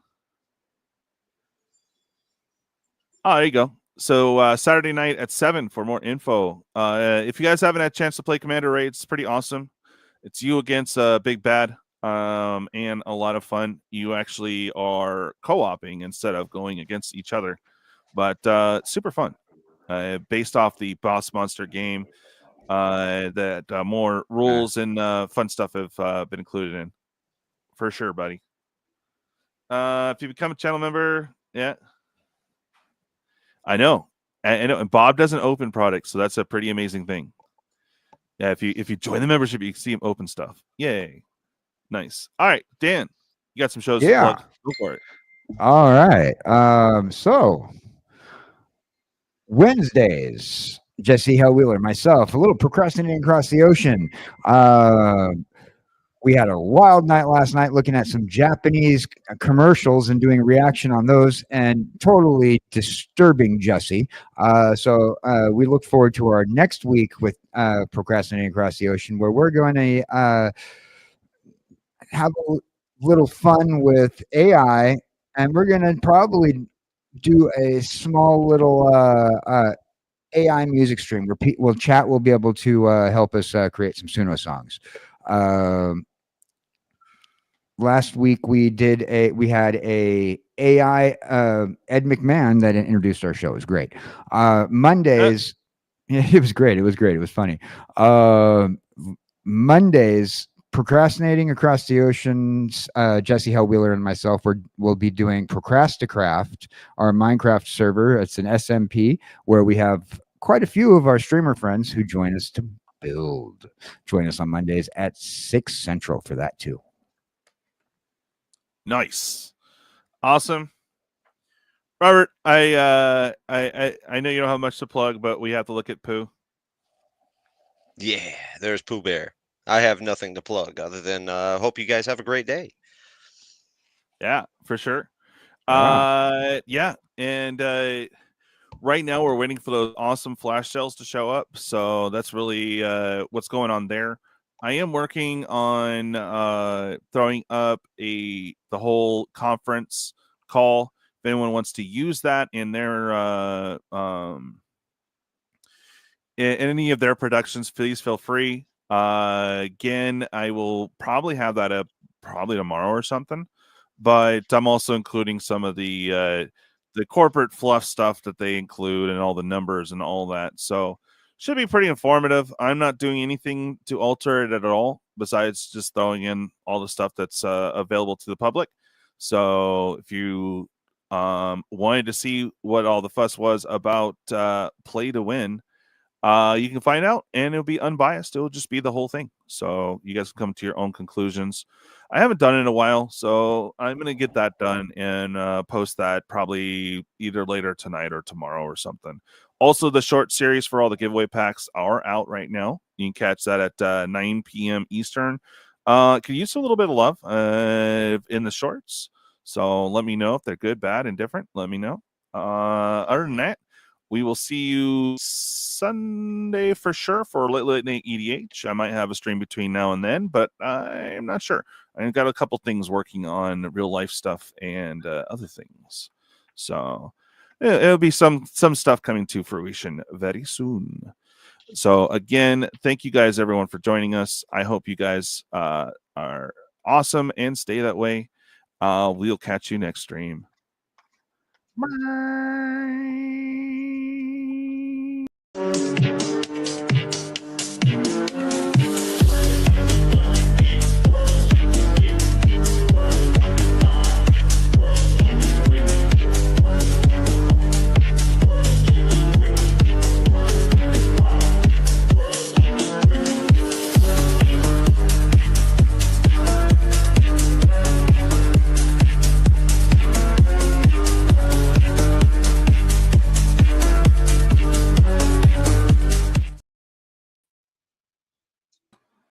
Oh, there you go. So Saturday night at 7 for more info. If you guys haven't had a chance to play Commander Raids, it's pretty awesome. It's you against Big Bad. And a lot of fun. You actually are co-oping instead of going against each other, but super fun. Based off the Boss Monster game, that more rules and fun stuff have been included in, for sure, buddy. If you become a channel member, yeah, I know, and Bob doesn't open products, so that's a pretty amazing thing. Yeah, if you join the membership, you can see him open stuff. Yay. Nice. All right, Dan, You got some shows Yeah. to plug. Go for it. All right. So Wednesdays, Jesse Hellwheeler, myself, a little procrastinating across the ocean. We had a wild night last night looking at some Japanese commercials and doing a reaction on those, and totally disturbing Jesse. So we look forward to our next week with Procrastinating Across the Ocean, where we're going to have a little fun with AI, and we're going to probably do a small little AI music stream where chat will be able to help us create some Suno songs. Last week we had a AI Ed McMahon that introduced our show. It was great. Mondays, it was great. It was great. It was funny. Mondays, Procrastinating Across the Oceans, Jesse Hellwheeler and myself will be doing Procrastacraft, our Minecraft server. It's an SMP where we have quite a few of our streamer friends who join us to build. Join us on Mondays at 6 Central for that too. Nice. Awesome. Robert, I know you don't have much to plug, but we have to look at Pooh. Yeah, there's Pooh Bear. I have nothing to plug other than hope you guys have a great day. Yeah, for sure. Yeah. And right now we're waiting for those awesome flash sales to show up. So that's really what's going on there. I am working on throwing up the whole conference call. If anyone wants to use that in their in any of their productions, please feel free. Again, I will probably have that up probably tomorrow or something. But I'm also including some of the corporate fluff stuff that they include and all the numbers and all that. So should be pretty informative. I'm not doing anything to alter it at all besides just throwing in all the stuff that's available to the public. So if you wanted to see what all the fuss was about play to win, you can find out, and it'll be unbiased. It'll just be the whole thing. So you guys can come to your own conclusions. I haven't done it in a while, so I'm going to get that done and post that probably either later tonight or tomorrow or something. Also, the short series for all the giveaway packs are out right now. You can catch that at 9 p.m. Eastern. Could use a little bit of love in the shorts. So let me know if they're good, bad, and different. Let me know. Other than that, we will see you Sunday for sure for Late Night EDH. I might have a stream between now and then, but I'm not sure. I've got a couple things working on real life stuff and other things. So it'll be some stuff coming to fruition very soon. So again, thank you guys, everyone, for joining us. I hope you guys are awesome and stay that way. We'll catch you next stream. Bye.